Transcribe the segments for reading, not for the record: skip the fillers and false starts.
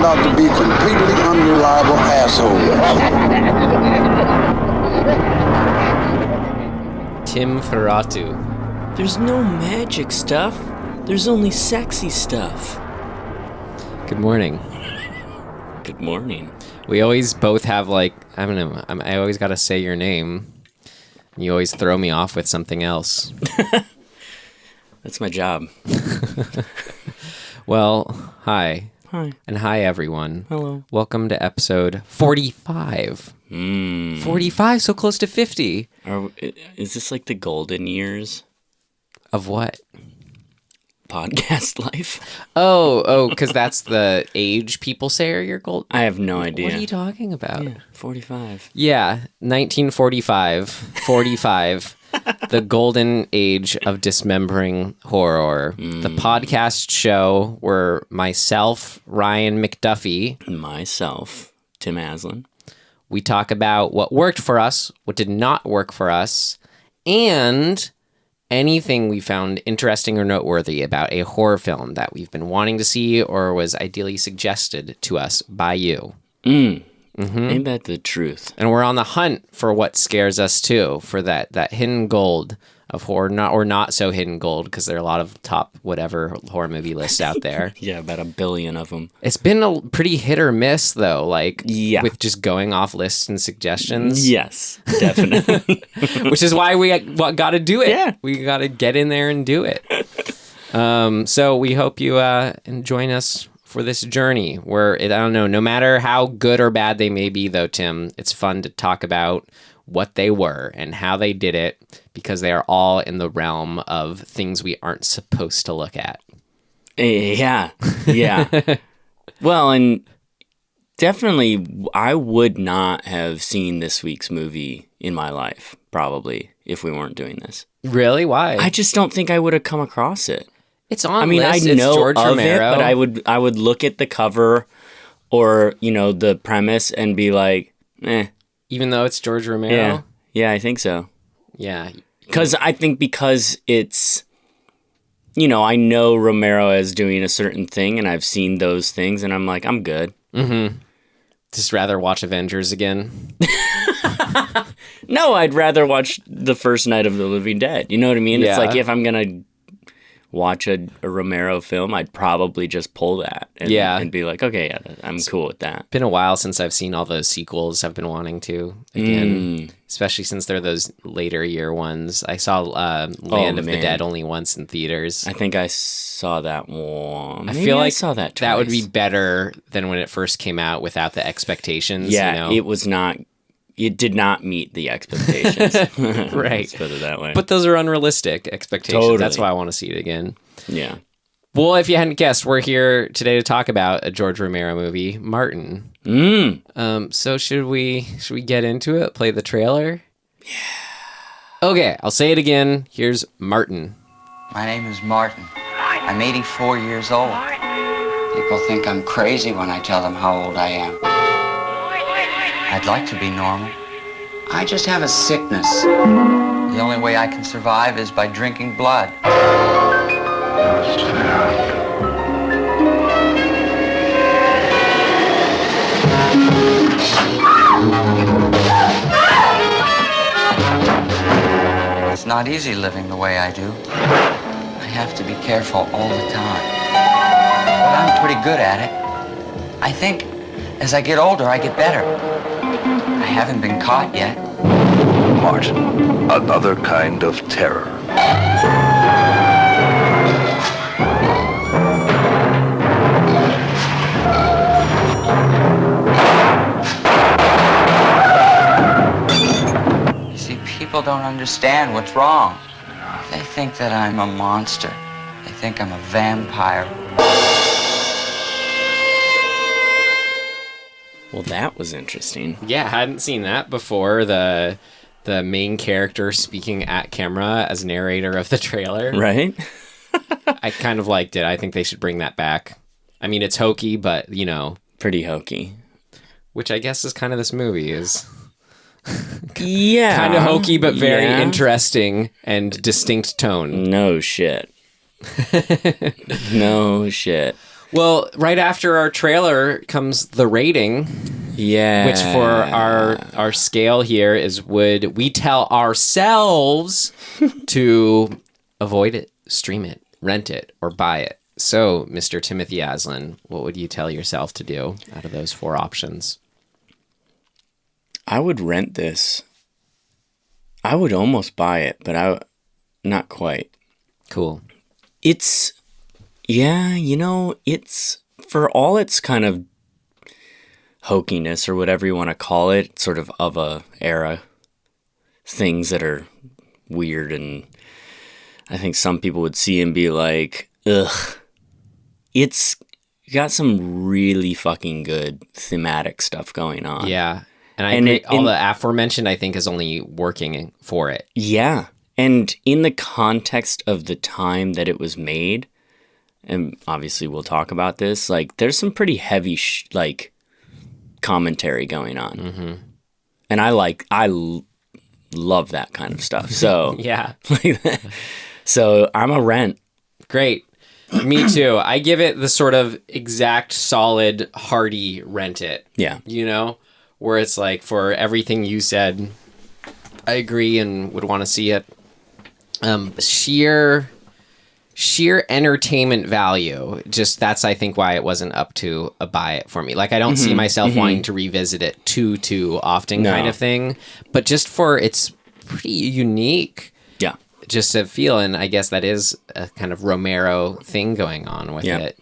out to be completely unreliable assholes. Nosferatu. There's no magic stuff. There's only sexy stuff. Good morning. Good morning. We always both have, like, I don't know, I always got to say your name. You always throw me off with something else. That's my job. Well, hi. Hi. And hi, everyone. Hello. Welcome to episode 45. 45, so close to 50. Is this like the golden years? Of what? Podcast life? Oh, because that's the age people say are your gold. I have no idea. What are you talking about? Yeah, 45. Yeah, 1945, 45, the golden age of dismembering horror. The podcast show where myself, Ryan McDuffie, Myself, Tim Aslin. We talk about what worked for us, what did not work for us, and anything we found interesting or noteworthy about a horror film that we've been wanting to see or was ideally suggested to us by you. Ain't that the truth? And we're on the hunt for what scares us too, for that hidden gold of horror, not so hidden gold, because there are a lot of top whatever horror movie lists out there. Yeah, about 1 billion of them. It's been a pretty hit or miss though, with just going off lists and suggestions. Yes, definitely. Which is why we got to do it. Yeah. We got to get in there and do it. So we hope you join us for this journey where, I don't know, no matter how good or bad they may be though, Tim, it's fun to talk about what they were and how they did it, because they are all in the realm of things we aren't supposed to look at. Yeah. Well, and definitely I would not have seen this week's movie in my life, probably, if we weren't doing this. Really? Why? I just don't think I would have come across it. It's on I mean, list. I It's know George of Romero. it, but I would look at the cover or, the premise and be like, eh. Even though it's George Romero? Yeah, I think so. Yeah. Because it's, I know Romero is doing a certain thing, and I've seen those things, and I'm like, I'm good. Mm-hmm. Just rather watch Avengers again? No, I'd rather watch the first Night of the Living Dead. You know what I mean? Yeah. It's like, if I'm going to watch a Romero film, I'd probably just pull that and be like, okay, yeah, I'm cool with that. Been a while since I've seen all those sequels I've been wanting to again, especially since they're those later year ones. I saw Land of the Dead only once in theaters. I think I saw that one. I feel like I saw that twice. That would be better than when it first came out without the expectations. Yeah, it was not. It did not meet the expectations. Right. Let's put it that way. But those are unrealistic expectations. Totally. That's why I want to see it again. Yeah. Well, if you hadn't guessed, we're here today to talk about a George Romero movie, Martin. So should we get into it? Play the trailer? Yeah. Okay, I'll say it again. Here's Martin. My name is Martin. I'm 84 years old. People think I'm crazy when I tell them how old I am. I'd like to be normal. I just have a sickness. The only way I can survive is by drinking blood. It's not easy living the way I do. I have to be careful all the time. But I'm pretty good at it. I think as I get older, I get better. I haven't been caught yet. Martin, another kind of terror. You see, people don't understand what's wrong. They think that I'm a monster. They think I'm a vampire. Well, that was interesting. Yeah, I hadn't seen that before. The main character speaking at camera as narrator of the trailer. Right? I kind of liked it. I think they should bring that back. I mean, it's hokey, but, Pretty hokey. Which I guess is kind of this movie is. Yeah. Kind of hokey, but very interesting and distinct tone. No shit. No shit. Well, right after our trailer comes the rating, Yeah. which for our scale here is, would we tell ourselves to avoid it, stream it, rent it, or buy it? So, Mr. Timothy Aslan, what would you tell yourself to do out of those 4 options? I would rent this. I would almost buy it, but not quite. Cool. It's, it's, for all its kind of hokiness or whatever you want to call it, sort of a era, things that are weird, and I think some people would see and be like, ugh. It's got some really fucking good thematic stuff going on. Yeah. And I agree. All the aforementioned, I think, is only working for it. Yeah. And in the context of the time that it was made, and obviously we'll talk about this, like, there's some pretty heavy, commentary going on. Mm-hmm. And I love that kind of stuff. So, yeah. So I'm a rent. Great. Me too. I give it the sort of exact, solid, hearty rent it. Yeah. Where it's like, for everything you said, I agree and would want to see it. Sheer entertainment value. Just that's, I think, why it wasn't up to a buy it for me. Like, I don't see myself wanting to revisit it too often, kind of thing. But just for its pretty unique. Yeah. Just a feel, and I guess that is a kind of Romero thing going on with it.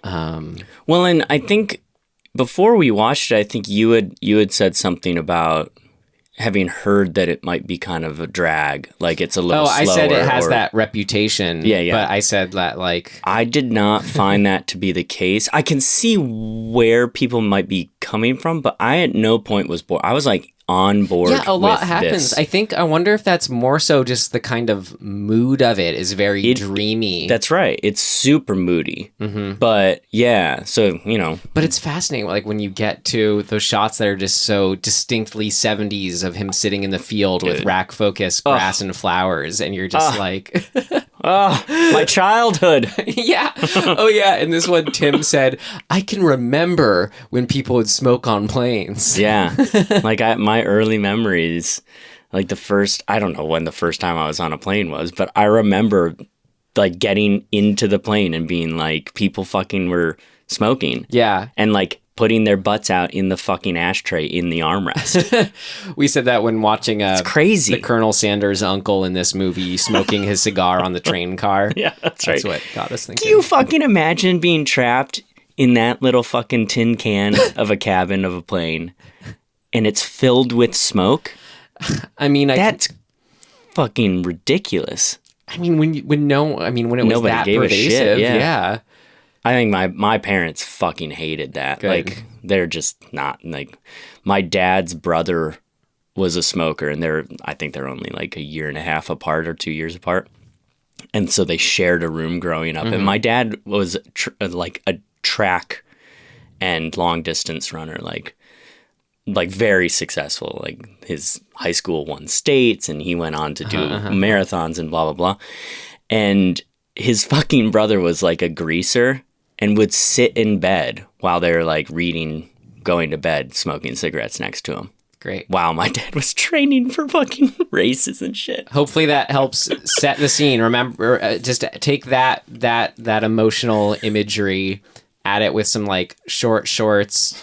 Well, and I think before we watched it, I think you had said something about having heard that it might be kind of a drag, like it's a little slower. I said it has that reputation. Yeah. But I said that, like, I did not find that to be the case. I can see where people might be coming from, but I at no point was bored. I was like on board. Yeah, a lot with happens. This. I wonder if that's more so just the kind of mood of it is very dreamy. That's right. It's super moody. Mm-hmm. But yeah, so, But it's fascinating, like, when you get to those shots that are just so distinctly 70s of him sitting in the field with rack focus grass and flowers, and you're just like... my childhood. Yeah. Oh, yeah. And this one, Tim said, I can remember when people would smoke on planes. Yeah. Like, my early memories, like I don't know when the first time I was on a plane was, but I remember, like, getting into the plane and being like, people fucking were smoking. Yeah. And, like, putting their butts out in the fucking ashtray in the armrest. We said that when watching it's crazy. The Colonel Sanders' uncle in this movie smoking his cigar on the train car. Yeah, that's right. That's what got us thinking. Do you fucking imagine being trapped in that little fucking tin can of a cabin of a plane and it's filled with smoke? I mean, that's fucking ridiculous. I mean, when it was Nobody that gave a pervasive, shit, yeah. I think my parents fucking hated that. Good. Like, they're just not, like, my dad's brother was a smoker, and I think they're only like a year and a half apart or 2 years apart. And so they shared a room growing up. Mm-hmm. And my dad was like a track and long distance runner, like very successful. Like, his high school won states, and he went on to do marathons and blah, blah, blah. And his fucking brother was like a greaser and would sit in bed while they were, like, reading, going to bed, smoking cigarettes next to him. Great. Wow, my dad was training for fucking races and shit. Hopefully that helps set the scene. Remember, just take that emotional imagery, add it with some, like, short shorts,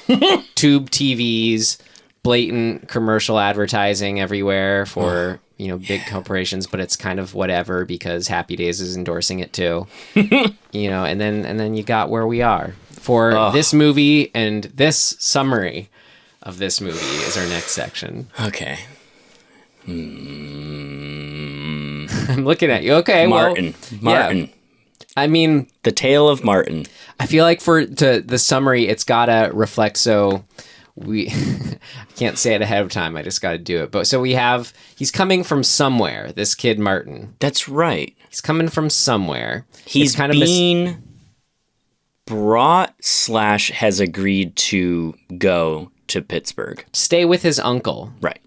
tube TVs, blatant commercial advertising everywhere for big corporations, but it's kind of whatever because Happy Days is endorsing it too. And then you got where we are for this movie, and this summary of this movie is our next section. Okay. I'm looking at you. Okay, Martin. Yeah. I mean, The Tale of Martin. I feel like for the summary, it's gotta reflect. So I can't say it ahead of time. I just got to do it. But so he's coming from somewhere. This kid Martin. That's right. He's coming from somewhere. He's kind of being brought / has agreed to go to Pittsburgh. Stay with his uncle. Right.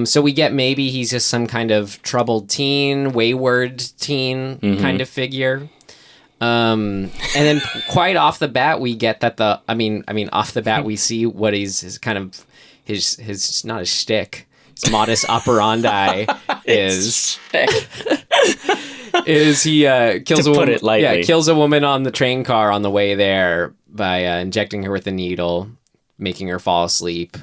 So we get maybe he's just some kind of troubled teen, wayward teen kind of figure. And then quite off the bat, we get that off the bat, we see what his kind of his not his shtick, his modus operandi is he kills a woman. Put it lightly. Yeah, kills a woman on the train car on the way there by injecting her with a needle, making her fall asleep,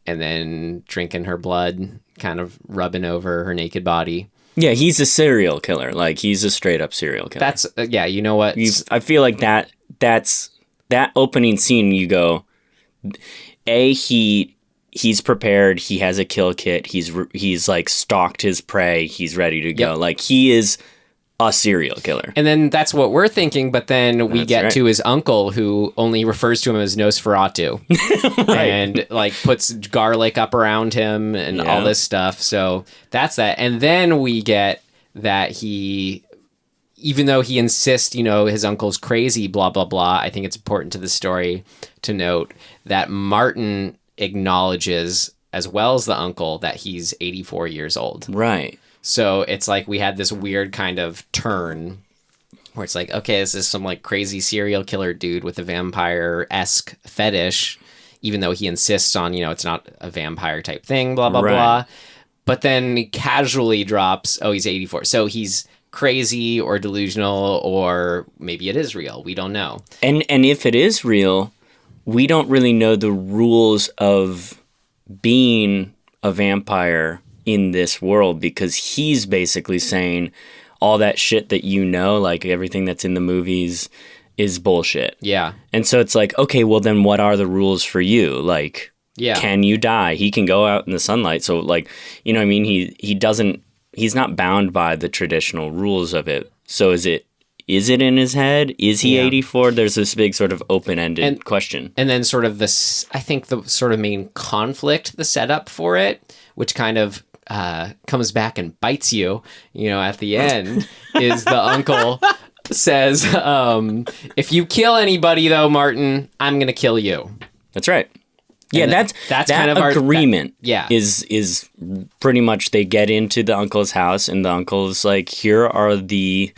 and then drinking her blood, kind of rubbing over her naked body. Yeah, he's a serial killer. Like, he's a straight up serial killer. That's you know what? I feel like that's that opening scene. You go, he's prepared. He has a kill kit. He's like stalked his prey. He's ready to go. Yep. Like, he is a serial killer. And then that's what we're thinking. But then we get to his uncle, who only refers to him as Nosferatu, right. And like puts garlic up around him and all this stuff. So that's that. And then we get that he, even though he insists, his uncle's crazy, blah, blah, blah. I think it's important to the story to note that Martin acknowledges, as well as the uncle, that he's 84 years old. Right. So it's like we had this weird kind of turn where it's like, okay, this is some like crazy serial killer dude with a vampire-esque fetish, even though he insists on, it's not a vampire type thing, blah, blah, blah. But then he casually drops, oh, he's 84. So he's crazy or delusional, or maybe it is real. We don't know. And if it is real, we don't really know the rules of being a vampire in this world, because he's basically saying all that shit that like everything that's in the movies is bullshit. Yeah. And so it's like, okay, well then what are the rules for you? Like, can you die? He can go out in the sunlight. So like, what I mean? He's not bound by the traditional rules of it. So is it in his head? Is he 84? There's this big sort of open-ended question. And then sort of this, I think the sort of main conflict, the setup for it, which kind of comes back and bites you, at the end, is the uncle says, if you kill anybody though, Martin, I'm going to kill you. That's right. Yeah, that's kind of agreement. Is pretty much they get into the uncle's house and the uncle's like, here are the,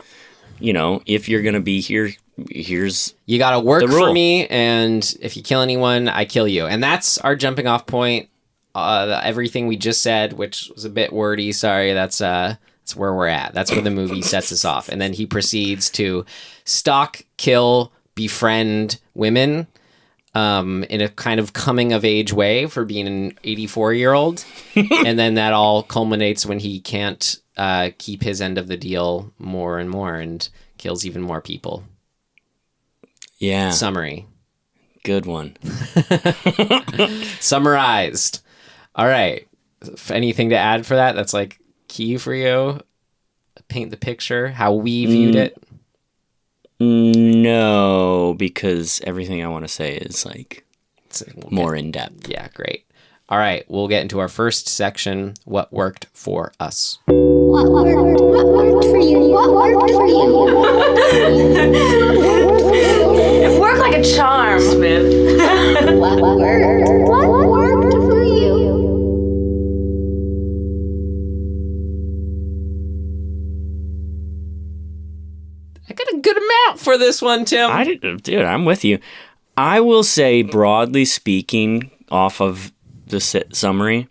if you're going to be here, here's you got to work for me, and if you kill anyone, I kill you. And that's our jumping off point. Everything we just said, which was a bit wordy, sorry, that's where we're at. That's where the movie sets us off. And then he proceeds to stalk, kill, befriend women in a kind of coming of age way for being an 84-year-old. And then that all culminates when he can't keep his end of the deal more and more and kills even more people. Yeah. Summary. Good one. Summarized. All right. Anything to add for that? That's like key for you? Paint the picture, how we viewed it? No, because everything I want to say is like more in depth. Yeah, great. All right, we'll get into our first section, what worked for us. What worked for you? What worked for you? It worked like a charm, Smith. What worked for you? I got a good amount for this one, Tim. Dude, I'm with you. I will say, broadly speaking, off of the summary,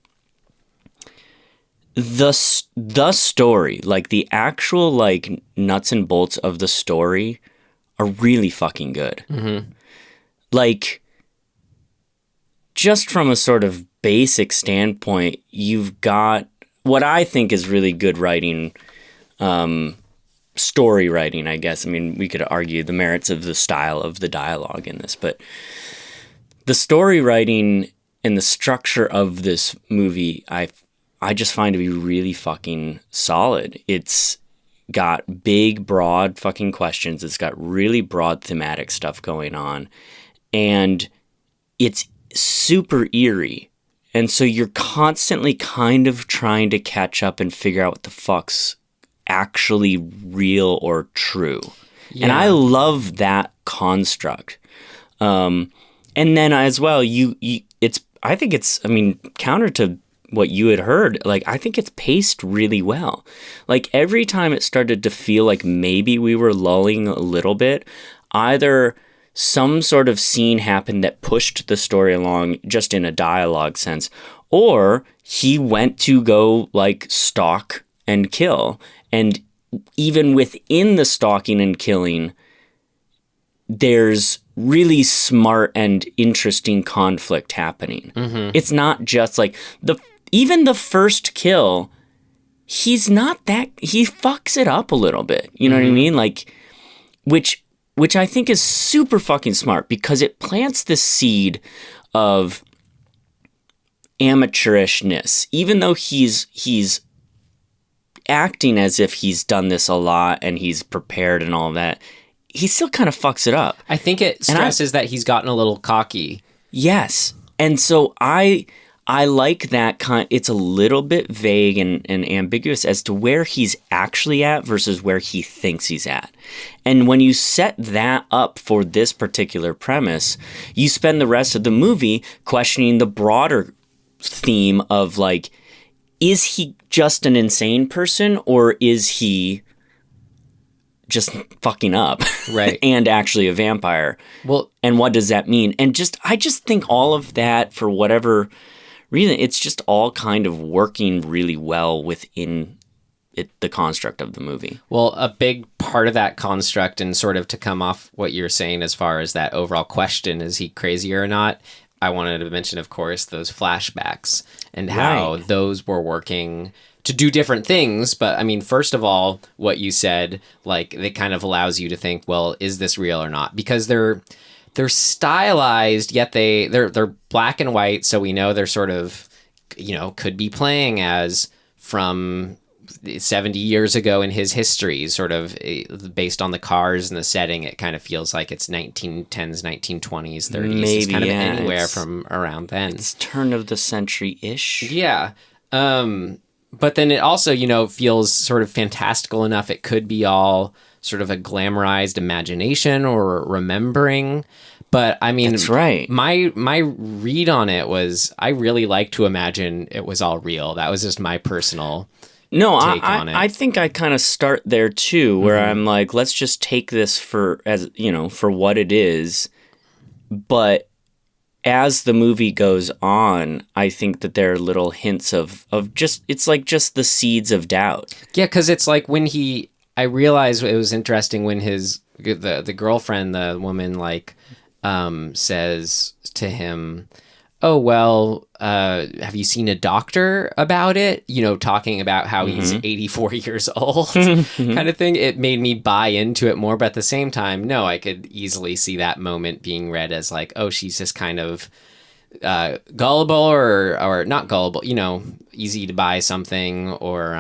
the story, like the actual like nuts and bolts of the story, are really fucking good. Mm-hmm. Like, just from a sort of basic standpoint, you've got what I think is really good writing. Story writing, I guess. I mean, we could argue the merits of the style of the dialogue in this, but the story writing and the structure of this movie, I just find to be really fucking solid. It's got big, broad fucking questions. It's got really broad thematic stuff going on, and it's super eerie. And so you're constantly kind of trying to catch up and figure out what the fuck's actually real or true. Yeah. And I love that construct. And then as well, I think it's counter to what you had heard, like, I think it's paced really well. Like, every time it started to feel like maybe we were lulling a little bit, either some sort of scene happened that pushed the story along just in a dialogue sense, or he went to go, like, stalk and kill. And even within the stalking and killing, there's really smart and interesting conflict happening. It's not just like even the first kill, he fucks it up a little bit. You know what I mean? Like, which I think is super fucking smart, because it plants the seed of amateurishness, even though he's acting as if he's done this a lot and he's prepared and all of that. He still kind of fucks it up. I think it stresses that he's gotten a little cocky. Yes. And so I like that it's a little bit vague and ambiguous as to where he's actually at versus where he thinks he's at. And when you set that up for this particular premise, you spend the rest of the movie questioning the broader theme of, like, is he just an insane person, or is he just fucking up, right? And actually a vampire? Well, and what does that mean? And I just think all of that, for whatever reason, it's just all kind of working really well within the construct of the movie. Well, a big part of that construct, and sort of to come off what you're saying as far as that overall question, is he crazy or not? I wanted to mention, of course, those flashbacks and how those were working to do different things. But I mean, first of all, what you said, like, it kind of allows you to think, well, is this real or not? Because they're stylized, yet they're black and white, so we know they're sort of, you know, could be playing as from 70 years ago in his history, sort of based on the cars and the setting. It kind of feels like it's 1910s, 1920s, 30s. Maybe, it's kind of anywhere from around then. It's turn of the century-ish. Yeah. But then it also, you know, feels sort of fantastical enough. It could be all sort of a glamorized imagination or remembering. But I mean, that's right. My read on it was, I really like to imagine it was all real. That was just my personal take on it. I think I kind of start there too, where I'm like, let's just take this for what it is. But as the movie goes on, I think that there are little hints of just the seeds of doubt. Yeah, because it's like when I realized it was interesting when the girlfriend, the woman, like, says to him, oh, well, have you seen a doctor about it? You know, talking about how he's 84 years old kind of thing. It made me buy into it more. But at the same time, no, I could easily see that moment being read as like, oh, she's just kind of gullible or not gullible, you know, easy to buy something, or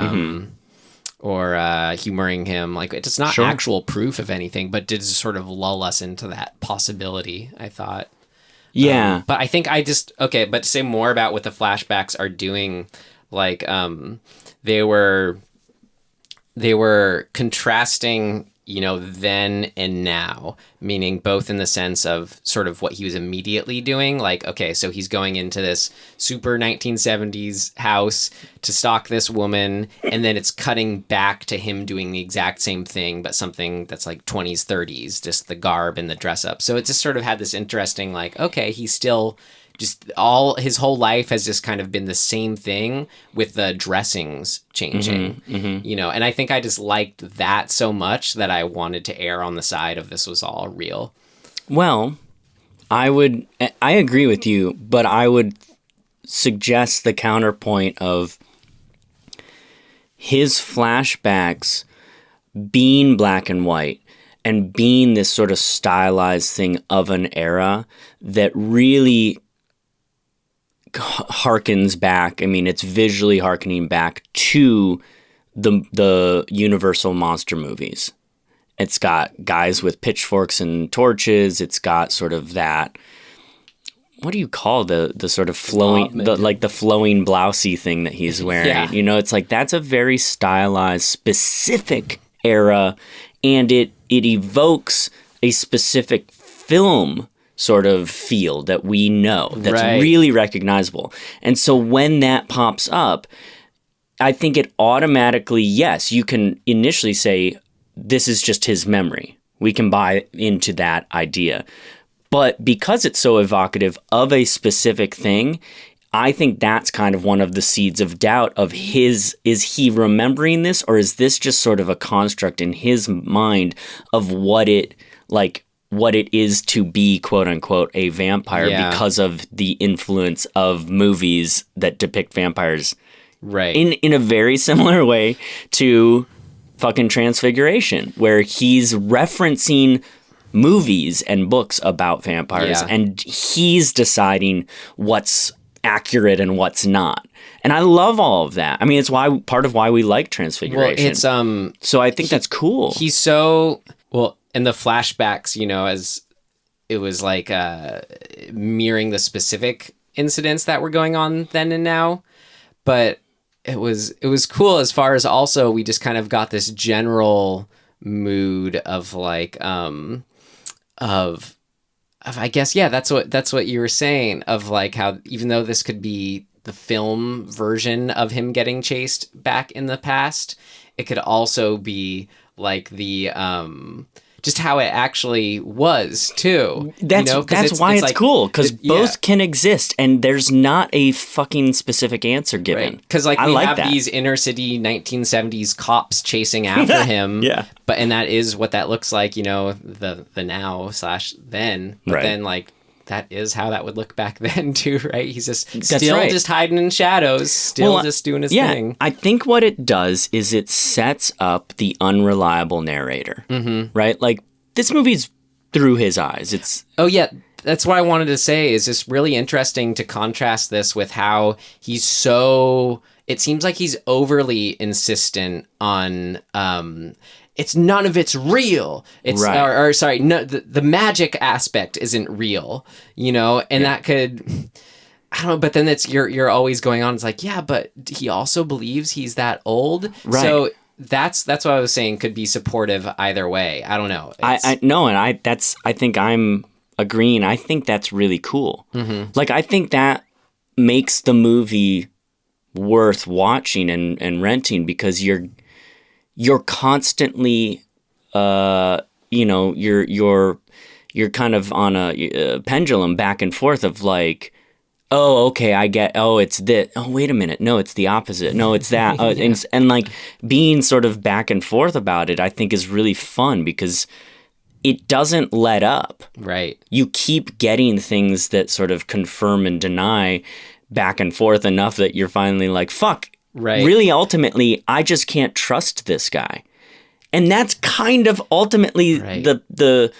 humoring him. Like, it's not actual proof of anything, but did sort of lull us into that possibility, I thought. Yeah. But I think but to say more about what the flashbacks are doing, like, they were contrasting, you know, then and now, meaning both in the sense of sort of what he was immediately doing. Like, okay, so he's going into this super 1970s house to stalk this woman, and then it's cutting back to him doing the exact same thing, but something that's like 20s, 30s, just the garb and the dress up. So it just sort of had this interesting, like, okay, he's still just his whole life has just kind of been the same thing with the dressings changing, you know, and I think I just liked that so much that I wanted to err on the side of this was all real. Well, I agree with you, but I would suggest the counterpoint of his flashbacks being black and white and being this sort of stylized thing of an era that really harkens back. I mean, it's visually harkening back to the Universal monster movies. It's got guys with pitchforks and torches. It's got sort of that, what do you call the sort of flowing, the flowing blousey thing that he's wearing? Yeah. You know, it's like, that's a very stylized, specific era, and it evokes a specific film sort of feel that we know, that's Right. really recognizable. And so when that pops up, I think it automatically, yes, you can initially say, this is just his memory. We can buy into that idea. But because it's so evocative of a specific thing, I think that's kind of one of the seeds of doubt of his, is he remembering this, or is this just sort of a construct in his mind of what it is to be, quote unquote, a vampire because of the influence of movies that depict vampires Right. in a very similar way to fucking Transfiguration, where he's referencing movies and books about vampires and he's deciding what's accurate and what's not. And I love all of that. I mean, it's part of why we like Transfiguration. Well, it's so I think that's cool. He's so in the flashbacks, as it was like mirroring the specific incidents that were going on then and now, but it was cool as far as also we just kind of got this general mood of like of I guess that's what you were saying, of like how even though this could be the film version of him getting chased back in the past, it could also be like the just how it actually was too. That's why it's cool, because both can exist and there's not a fucking specific answer given. Because we have these inner city 1970s cops chasing after him. And that is what that looks like, the now / then. But then that is how that would look back then too, right? He's just just hiding in shadows, just doing his thing. I think what it does is it sets up the unreliable narrator, right? Like, this movie's through his eyes. That's what I wanted to say, is just really interesting to contrast this with how he's it seems like he's overly insistent on it's none of it's real. It's the magic aspect isn't real, and that could, I don't know, but then you're always going on. It's like, but he also believes he's that old. Right. So that's what I was saying could be supportive either way. I don't know. I think I'm agreeing. I think that's really cool. Like, I think that makes the movie worth watching and renting, because you're constantly, you're kind of on a pendulum back and forth of like, oh, okay, I get, oh, it's this. Oh, wait a minute. No, it's the opposite. No, it's that. And like being sort of back and forth about it, I think is really fun because it doesn't let up. Right. You keep getting things that sort of confirm and deny back and forth enough that you're finally like, fuck. Right. Really, ultimately, I just can't trust this guy. And that's kind of ultimately the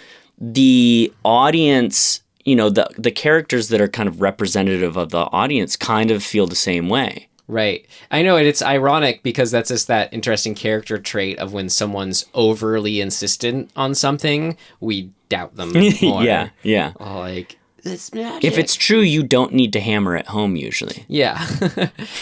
audience, the characters that are kind of representative of the audience kind of feel the same way. Right. I know, and it's ironic because that's just that interesting character trait of when someone's overly insistent on something, we doubt them more. Yeah. Like, it's magic. If it's true, you don't need to hammer it home usually. Yeah.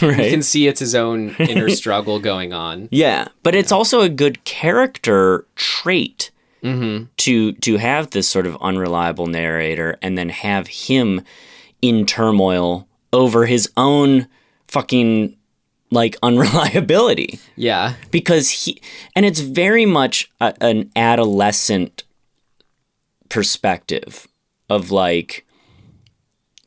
Right. You can see it's his own inner struggle going on. Yeah. But it's also a good character trait to have this sort of unreliable narrator and then have him in turmoil over his own fucking like unreliability. Yeah. Because it's very much an adolescent perspective of like,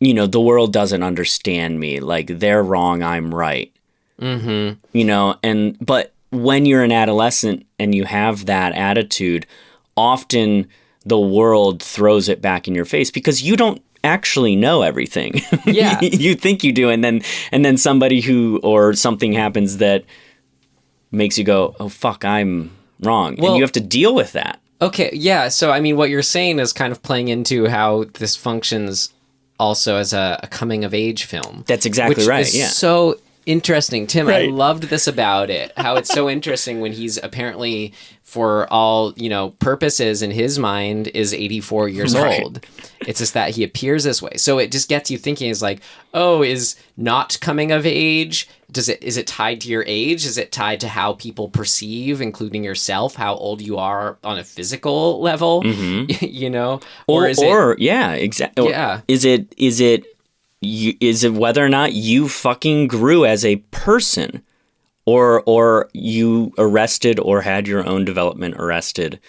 the world doesn't understand me. Like, they're wrong, I'm right. But when you're an adolescent and you have that attitude, often the world throws it back in your face because you don't actually know everything. Yeah. You think you do, and then somebody or something happens that makes you go, oh fuck, I'm wrong. Well, and you have to deal with that. Okay, yeah. So, I mean, what you're saying is kind of playing into how this functions also as a coming-of-age film. That's exactly right, yeah. So interesting. Tim, Right. I loved this about it. How it's so interesting when he's apparently, for all, purposes in his mind, is 84 years Right. old. It's just that he appears this way. So it just gets you thinking, is like, oh, is not coming of age, is it tied to your age? Is it tied to how people perceive, including yourself, how old you are on a physical level? Or is it... Yeah, exactly. Yeah. Is it whether or not you fucking grew as a person, or you arrested or had your own development arrested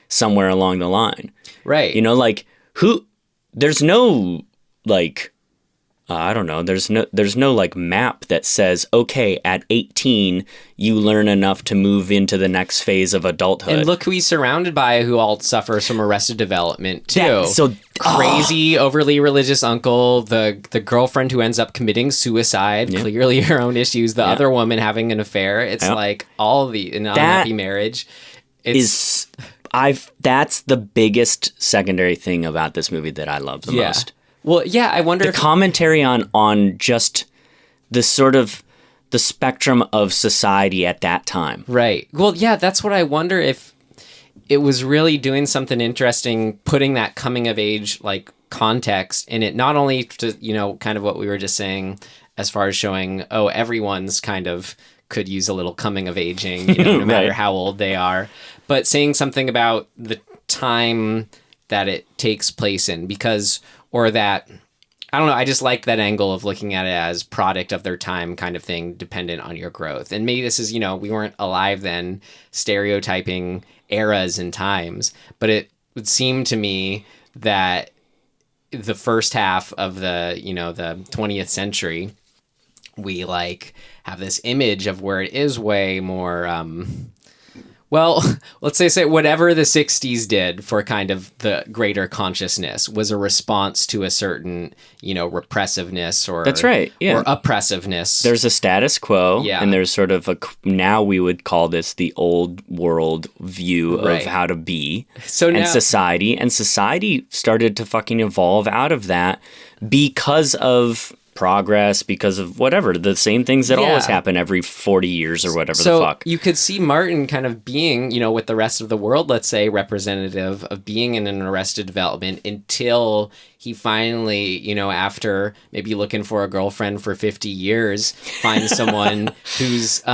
somewhere along the line? Right. Like who? There's no like. I don't know. There's no like map that says, okay, at 18 you learn enough to move into the next phase of adulthood. And look who he's surrounded by, who all suffers from arrested development too. Crazy, overly religious uncle, the girlfriend who ends up committing suicide, clearly her own issues, the other woman having an affair. It's like all the unhappy marriage. That's the biggest secondary thing about this movie that I love the most. Well, yeah, I wonder if... commentary on just the sort of the spectrum of society at that time. Right. Well, yeah, that's what I wonder, if it was really doing something interesting, putting that coming of age like context in it, not only to, kind of what we were just saying as far as showing, oh, everyone's kind of could use a little coming of aging, no matter how old they are, but saying something about the time that it takes place in, or that, I don't know, I just like that angle of looking at it as product of their time kind of thing, dependent on your growth. And maybe this is, we weren't alive then, stereotyping eras and times, but it would seem to me that the first half of the 20th century, we like have this image of where it is way more, well, let's say whatever the 60s did for kind of the greater consciousness was a response to a certain, repressiveness or... That's right, yeah. Or oppressiveness. There's a status quo, yeah. And there's sort of now we would call this the old world view of how to be. And society started to fucking evolve out of that because of progress, because of whatever, the same things that always happen every 40 years or whatever the fuck. You could see Martin kind of being, with the rest of the world, let's say, representative of being in an arrested development until he finally, after maybe looking for a girlfriend for 50 years, finds someone who's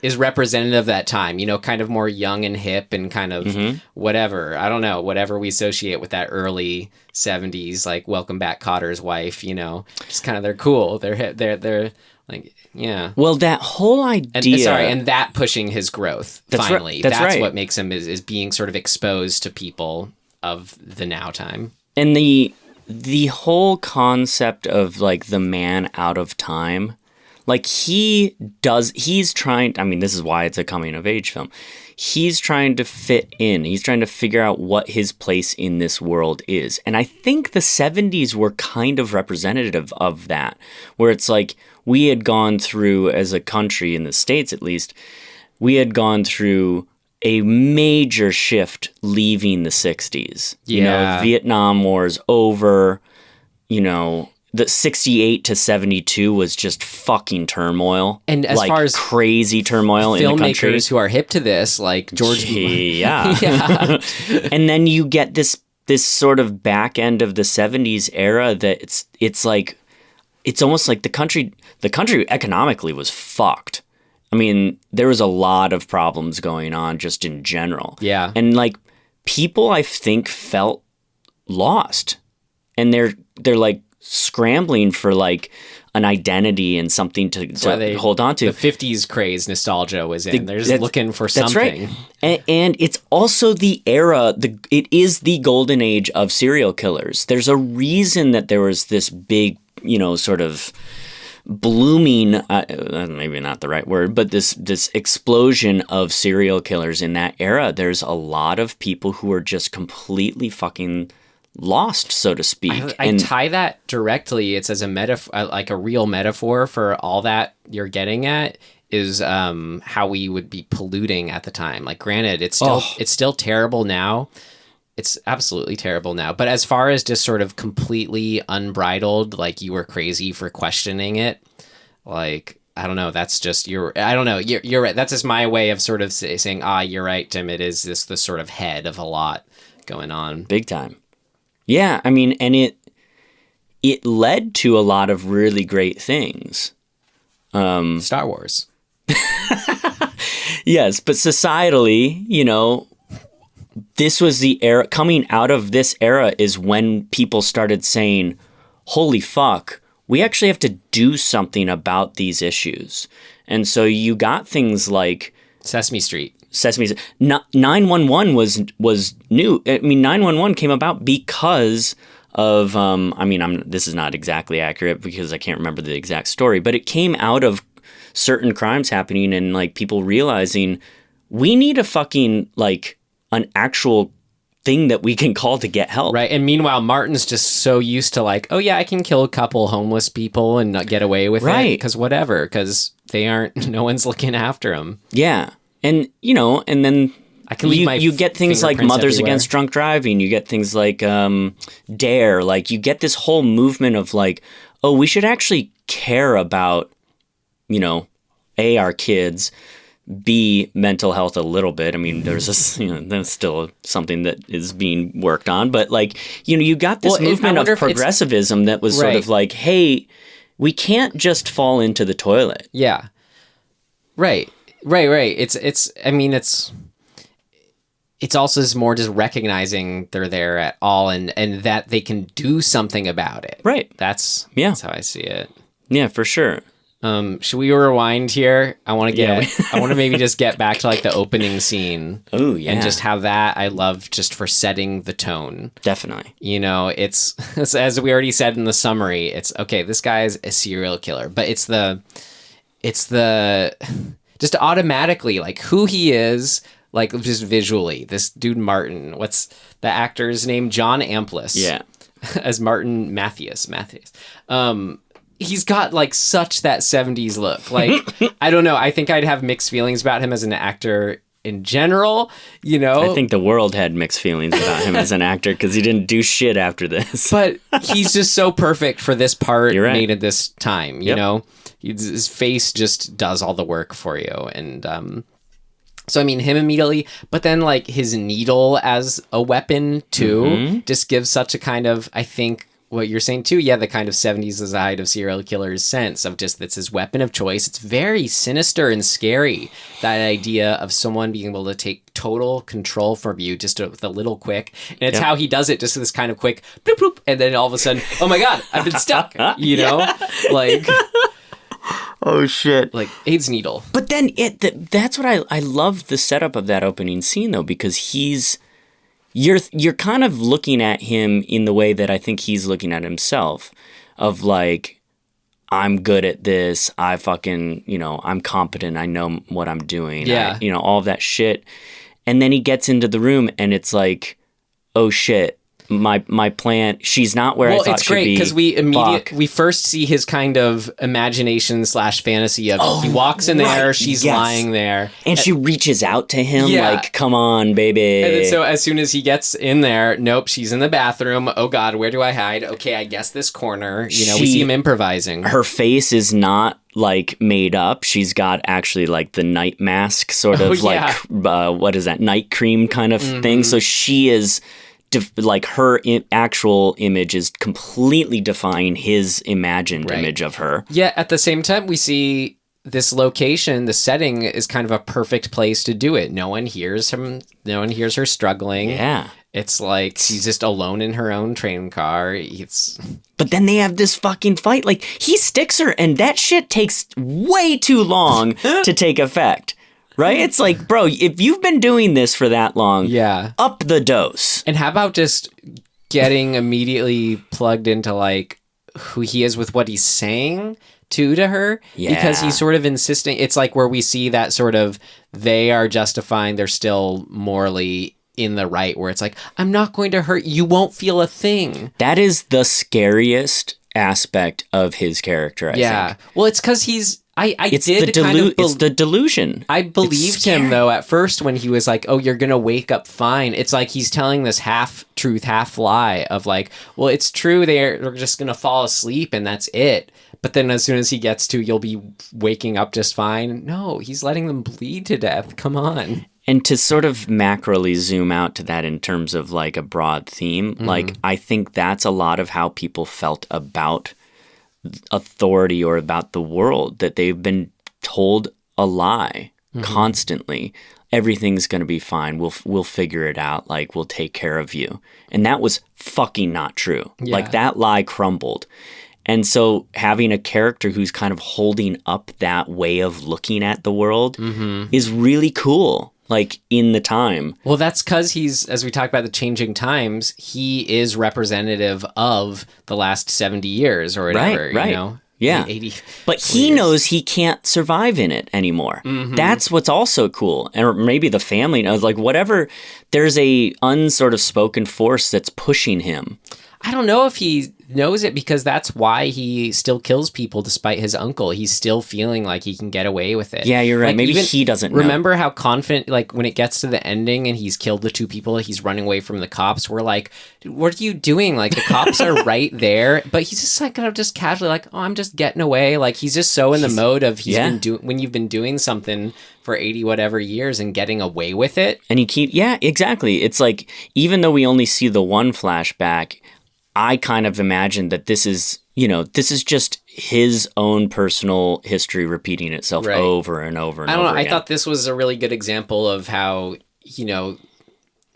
is representative of that time, kind of more young and hip and kind of whatever. I don't know, whatever we associate with that early 70s, like Welcome Back, Cotter's wife, just kind of, they're cool. They're like, yeah. Well, that whole idea... And that pushing his growth, finally. That's right. What makes him is being sort of exposed to people of the now time. And the whole concept of like the man out of time, like he's trying, I mean, this is why it's a coming of age film. He's trying to fit in. He's trying to figure out what his place in this world is. And I think the 70s were kind of representative of that, where it's like we had gone through, as a country, in the States at least, we had gone through a major shift leaving the 60s. Vietnam War's over, the 68 to 72 was just fucking turmoil. And as far as crazy turmoil in the country. Filmmakers who are hip to this, like George... Yeah. And then you get this sort of back end of the 70s era that it's like, it's almost like the country economically was fucked. I mean, there was a lot of problems going on just in general. Yeah. And like people, I think, felt lost. And they're like scrambling for like an identity and something to hold on to. The 50s craze nostalgia was in. They're just looking for something. That's right. And it's also the era, it is the golden age of serial killers. There's a reason that there was this big, sort of blooming, maybe not the right word, but this explosion of serial killers in that era. There's a lot of people who are just completely fucking lost, so to speak. I tie that directly. It's as a metaphor, like a real metaphor for all that you're getting at is how we would be polluting at the time. Like, granted, it's still terrible now. It's absolutely terrible now. But as far as just sort of completely unbridled, like you were crazy for questioning it, like I don't know. That's just I don't know. You're right. That's just my way of sort of saying, you're right, Tim. It is this sort of head of a lot going on. Big time. Yeah, I mean, and it led to a lot of really great things. Star Wars. Yes, but societally, this was the era. Coming out of this era is when people started saying, holy fuck, we actually have to do something about these issues. And so you got things like Sesame Street. 911 was new. I mean, 911 came about because of, this is not exactly accurate because I can't remember the exact story, but it came out of certain crimes happening and like people realizing we need a fucking like an actual thing that we can call to get help. Right. And meanwhile, Martin's just so used to like, oh yeah, I can kill a couple homeless people and not get away with it because whatever, because no one's looking after him. Yeah. And, and then I can leave you get things like Mothers Against Drunk Driving. You get things like DARE. Like you get this whole movement of like, oh, we should actually care about, A, our kids, B, mental health a little bit. I mean, there's this, there's still something that is being worked on. But like, you got this movement of progressivism that was sort of like, hey, we can't just fall into the toilet. Yeah. Right. It's also more just recognizing they're there at all and that they can do something about it. Right. That's how I see it. Yeah, for sure. Should we rewind here? I want to maybe just get back to like the opening scene. Oh, yeah. And just have that I love just for setting the tone. Definitely. It's as we already said in the summary, it's okay, this guy's a serial killer, but it's the just automatically like who he is, like just visually. This dude Martin, what's the actor's name? John Amplis. Yeah. As Martin Matthews. He's got like such that 70s look. Like, I don't know. I think I'd have mixed feelings about him as an actor in general, I think the world had mixed feelings about him as an actor because he didn't do shit after this. But he's just so perfect for this part made at this time, Yep. His face just does all the work for you. And so, I mean, him immediately, but then like his needle as a weapon too, just gives such a kind of, I think, what you're saying too, the kind of 70s as a height of serial killers sense of just that's his weapon of choice. It's very sinister and scary, that idea of someone being able to take total control from you just with a little quick. And it's how he does it, just this kind of quick bloop, bloop, and then all of a sudden, oh my God, I've been stuck, like... Oh shit! Like AIDS needle. But then that's what I love the setup of that opening scene though, because you're kind of looking at him in the way that I think he's looking at himself, of like, I'm good at this. I fucking I'm competent. I know what I'm doing. Yeah. All of that shit. And then he gets into the room and it's like, oh shit. My plan, she's not where I thought she'd be. Well, it's great because we first see his kind of imagination / fantasy of he walks in there, she's lying there. And she reaches out to him like, come on, baby. And then so as soon as he gets in there, nope, she's in the bathroom. Oh God, where do I hide? Okay, I guess this corner. We see him improvising. Her face is not like made up. She's got actually like the night mask sort of what is that? Night cream kind of thing. So she is... like her actual image is completely defying his imagined image of her. Yeah, at the same time, we see this location, the setting is kind of a perfect place to do it. No one hears him. No one hears her struggling. Yeah. It's like she's just alone in her own train car. But then they have this fucking fight. Like, he sticks her, and that shit takes way too long to take effect. Right? It's like, bro, if you've been doing this for that long, up the dose. And how about just getting immediately plugged into like who he is with what he's saying to her? Yeah. Because he's sort of insisting. It's like where we see that sort of they are justifying, they're still morally in the right, where it's like, I'm not going to hurt you. You won't feel a thing. That is the scariest aspect of his character, I think. Well, it's because he's... It's the delusion. I believed him, though, at first when he was like, oh, you're going to wake up fine. It's like he's telling this half-truth, half-lie of like, well, it's true, they're just going to fall asleep and that's it. But then as soon as he gets to, you'll be waking up just fine. No, he's letting them bleed to death. Come on. And to sort of macroly zoom out to that in terms of like a broad theme, like I think that's a lot of how people felt about authority or about the world, that they've been told a lie constantly. Everything's going to be fine. We'll figure it out. Like, we'll take care of you. And that was fucking not true. Yeah. Like, that lie crumbled. And so having a character who's kind of holding up that way of looking at the world is really cool. Like, in the time. Well, that's because he's, as we talk about the changing times, he is representative of the last 70 years or whatever, right. you know? Yeah. 80, but he knows he can't survive in it anymore. That's what's also cool. Or maybe the family knows, like, whatever, there's a unsort of spoken force that's pushing him. I don't know if he knows it, because that's why he still kills people despite his uncle. He's still feeling like he can get away with it. Yeah, you're right. Like, Maybe he doesn't know. Remember how confident, like, when it gets to the ending and he's killed the two people, he's running away from the cops. We're like, dude, what are you doing? Like, the cops are right there. But he's just like, kind of just casually like, oh, I'm just getting away. Like, he's just so in the mode of when you've been doing something for 80 whatever years and getting away with it. And yeah, exactly. It's like, even though we only see the one flashback, I kind of imagine that this is just his own personal history repeating itself over and over and over again. I thought this was a really good example of how,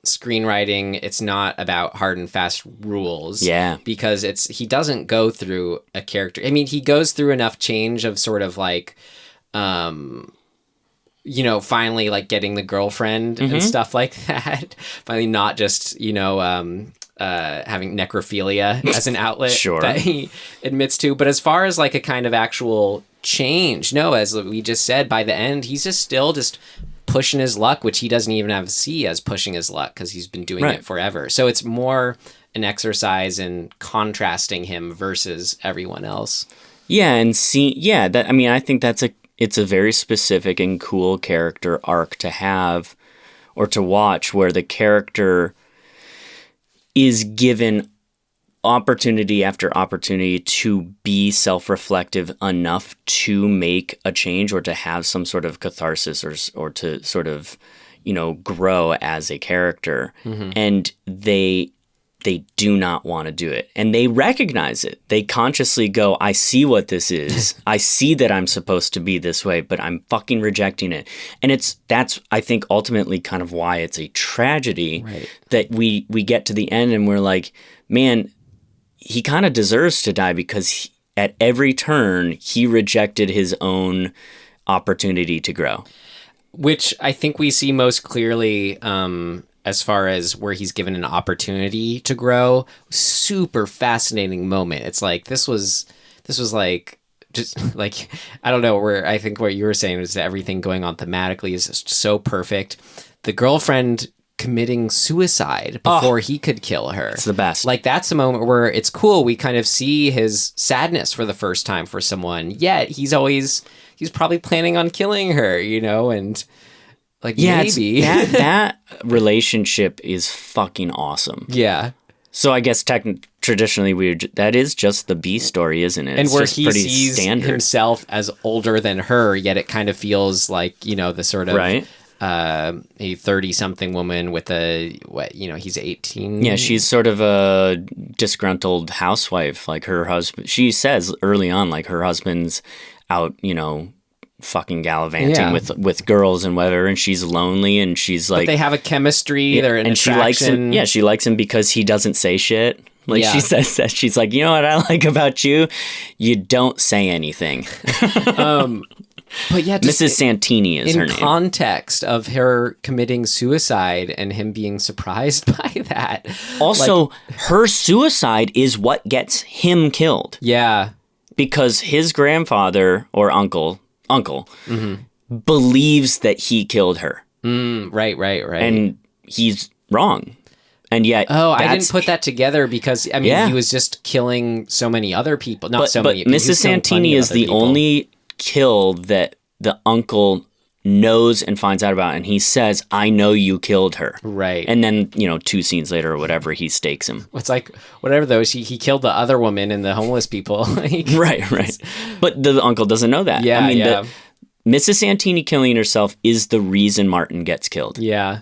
screenwriting, it's not about hard and fast rules. Yeah. Because he doesn't go through a character. I mean, he goes through enough change of sort of like, finally like getting the girlfriend and stuff like that. Finally not just, having necrophilia as an outlet that he admits to. But as far as like a kind of actual change, no, as we just said, by the end, he's just still just pushing his luck, which he doesn't even have to see as pushing his luck because he's been doing it forever. So it's more an exercise in contrasting him versus everyone else. Yeah, and I think it's a very specific and cool character arc to have or to watch, where the character is given opportunity after opportunity to be self-reflective enough to make a change or to have some sort of catharsis or to sort of, grow as a character. And they do not want to do it. And they recognize it. They consciously go, I see what this is. I see that I'm supposed to be this way, but I'm fucking rejecting it. And that's I think ultimately kind of why it's a tragedy that we get to the end and we're like, man, he kind of deserves to die because at every turn he rejected his own opportunity to grow. Which I think we see most clearly as far as where he's given an opportunity to grow. Super fascinating moment. It's like this was like just like, I don't know, where I think what you were saying is that everything going on thematically is just so perfect. The girlfriend committing suicide before he could kill her. It's the best. Like, that's a moment where it's cool. We kind of see his sadness for the first time for someone, yet he's probably planning on killing her, and like, maybe that relationship is fucking awesome. Yeah. So I guess traditionally that is just the B story, isn't it? And it's where just he pretty sees standard. himself as older than her, yet it kind of feels like, the sort of a 30-something woman with he's 18. Yeah, she's sort of a disgruntled housewife. Like, her husband, she says early on, like, her husband's out, fucking gallivanting with girls and whatever, and she's lonely, and she's like, but they have a chemistry, they're an attraction. She likes him because he doesn't say shit. Like, she says that, she's like, you know what I like about you? You don't say anything. But yeah, Mrs. Santini is her name. In context of her committing suicide and him being surprised by that. Also, her suicide is what gets him killed. Yeah. Because his grandfather or uncle believes that he killed her. Right. And he's wrong. And yet, I didn't put that together because I mean he was just killing so many other people. Not so many. But Mrs. Santini is the only kill that the uncle knows and finds out about, and he says, "I know you killed her." Right. And then 2 scenes later or whatever, he stakes him. It's like whatever though. He killed the other woman and the homeless people. Right. But the uncle doesn't know that. Yeah. I mean, Mrs. Santini killing herself is the reason Martin gets killed. Yeah.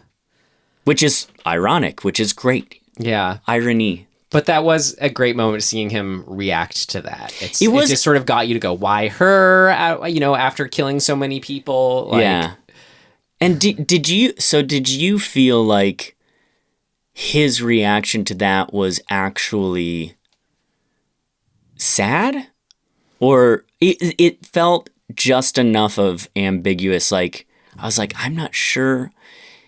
Which is ironic, which is great. Yeah. Irony. But that was a great moment seeing him react to that. It just sort of got you to go, why her? After killing so many people. Yeah. And did you feel like his reaction to that was actually sad? Or it felt just enough of ambiguous, like, I was like, I'm not sure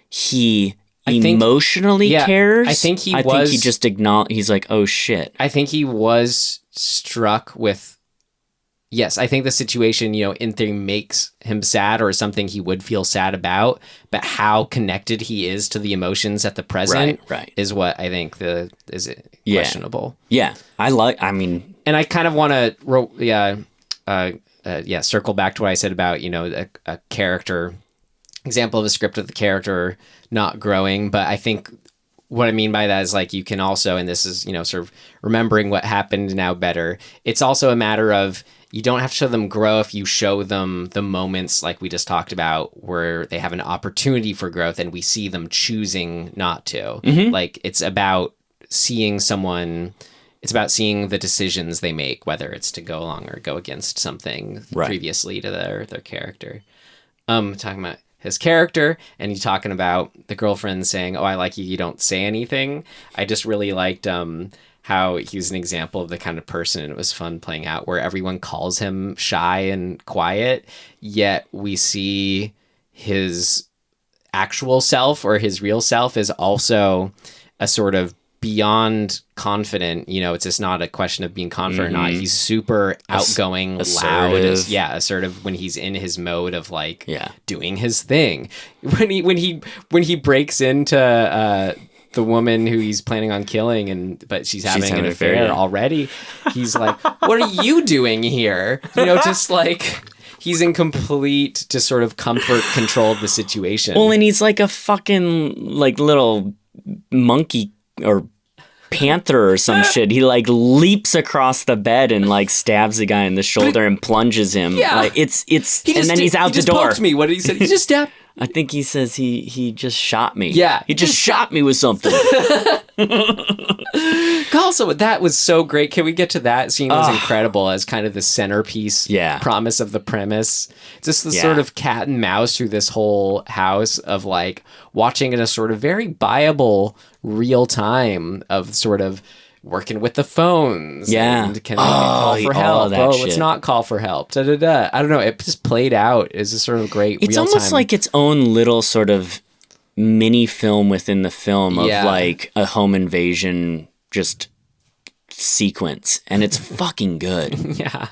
he emotionally cares. I think he just acknowledged, he's like, oh shit. I think he was struck with, yes, I think the situation, in theory makes him sad or something he would feel sad about, but how connected he is to the emotions at the present is what I think is questionable. Yeah. And I kind of want to, circle back to what I said about, a character example of a script of the character not growing. But I think what I mean by that is like, you can also, and this is, sort of remembering what happened now better. It's also a matter of, you don't have to show them grow if you show them the moments like we just talked about where they have an opportunity for growth and we see them choosing not to. Mm-hmm. Like it's about seeing someone, it's about seeing the decisions they make, whether it's to go along or go against something previously to their character. Talking about his character, and you talking about the girlfriend saying, "Oh, I like you, you don't say anything." I just really liked how he was an example of the kind of person, and it was fun playing out, where everyone calls him shy and quiet, yet we see his actual self or his real self is also a sort of beyond confident. It's just not a question of being confident or not. He's super outgoing, loud, assertive when he's in his mode of like doing his thing. When he breaks into the woman who he's planning on killing, but she's having an affair already, he's like, "What are you doing here?" Just like he's in complete just sort of comfort control of the situation. Well, and he's like a fucking like little monkey or panther or some shit. He like leaps across the bed and like stabs the guy in the shoulder and plunges him. Yeah, like it's and then he's out the door. He just poked me. What did he say? He just stabbed. I think he says he just shot me. Yeah, he just shot me with something. Also, that was so great. Can we get to that scene? It was incredible as kind of the centerpiece promise of the premise. Just the sort of cat and mouse through this whole house of like watching in a sort of very viable real time of sort of working with the phones. Yeah. And can call for help? Let's not call for help. I don't know. It just played out as a sort of great It's real-time. Almost like its own little sort of mini film within the film of like a home invasion just sequence. And it's fucking good. Yeah.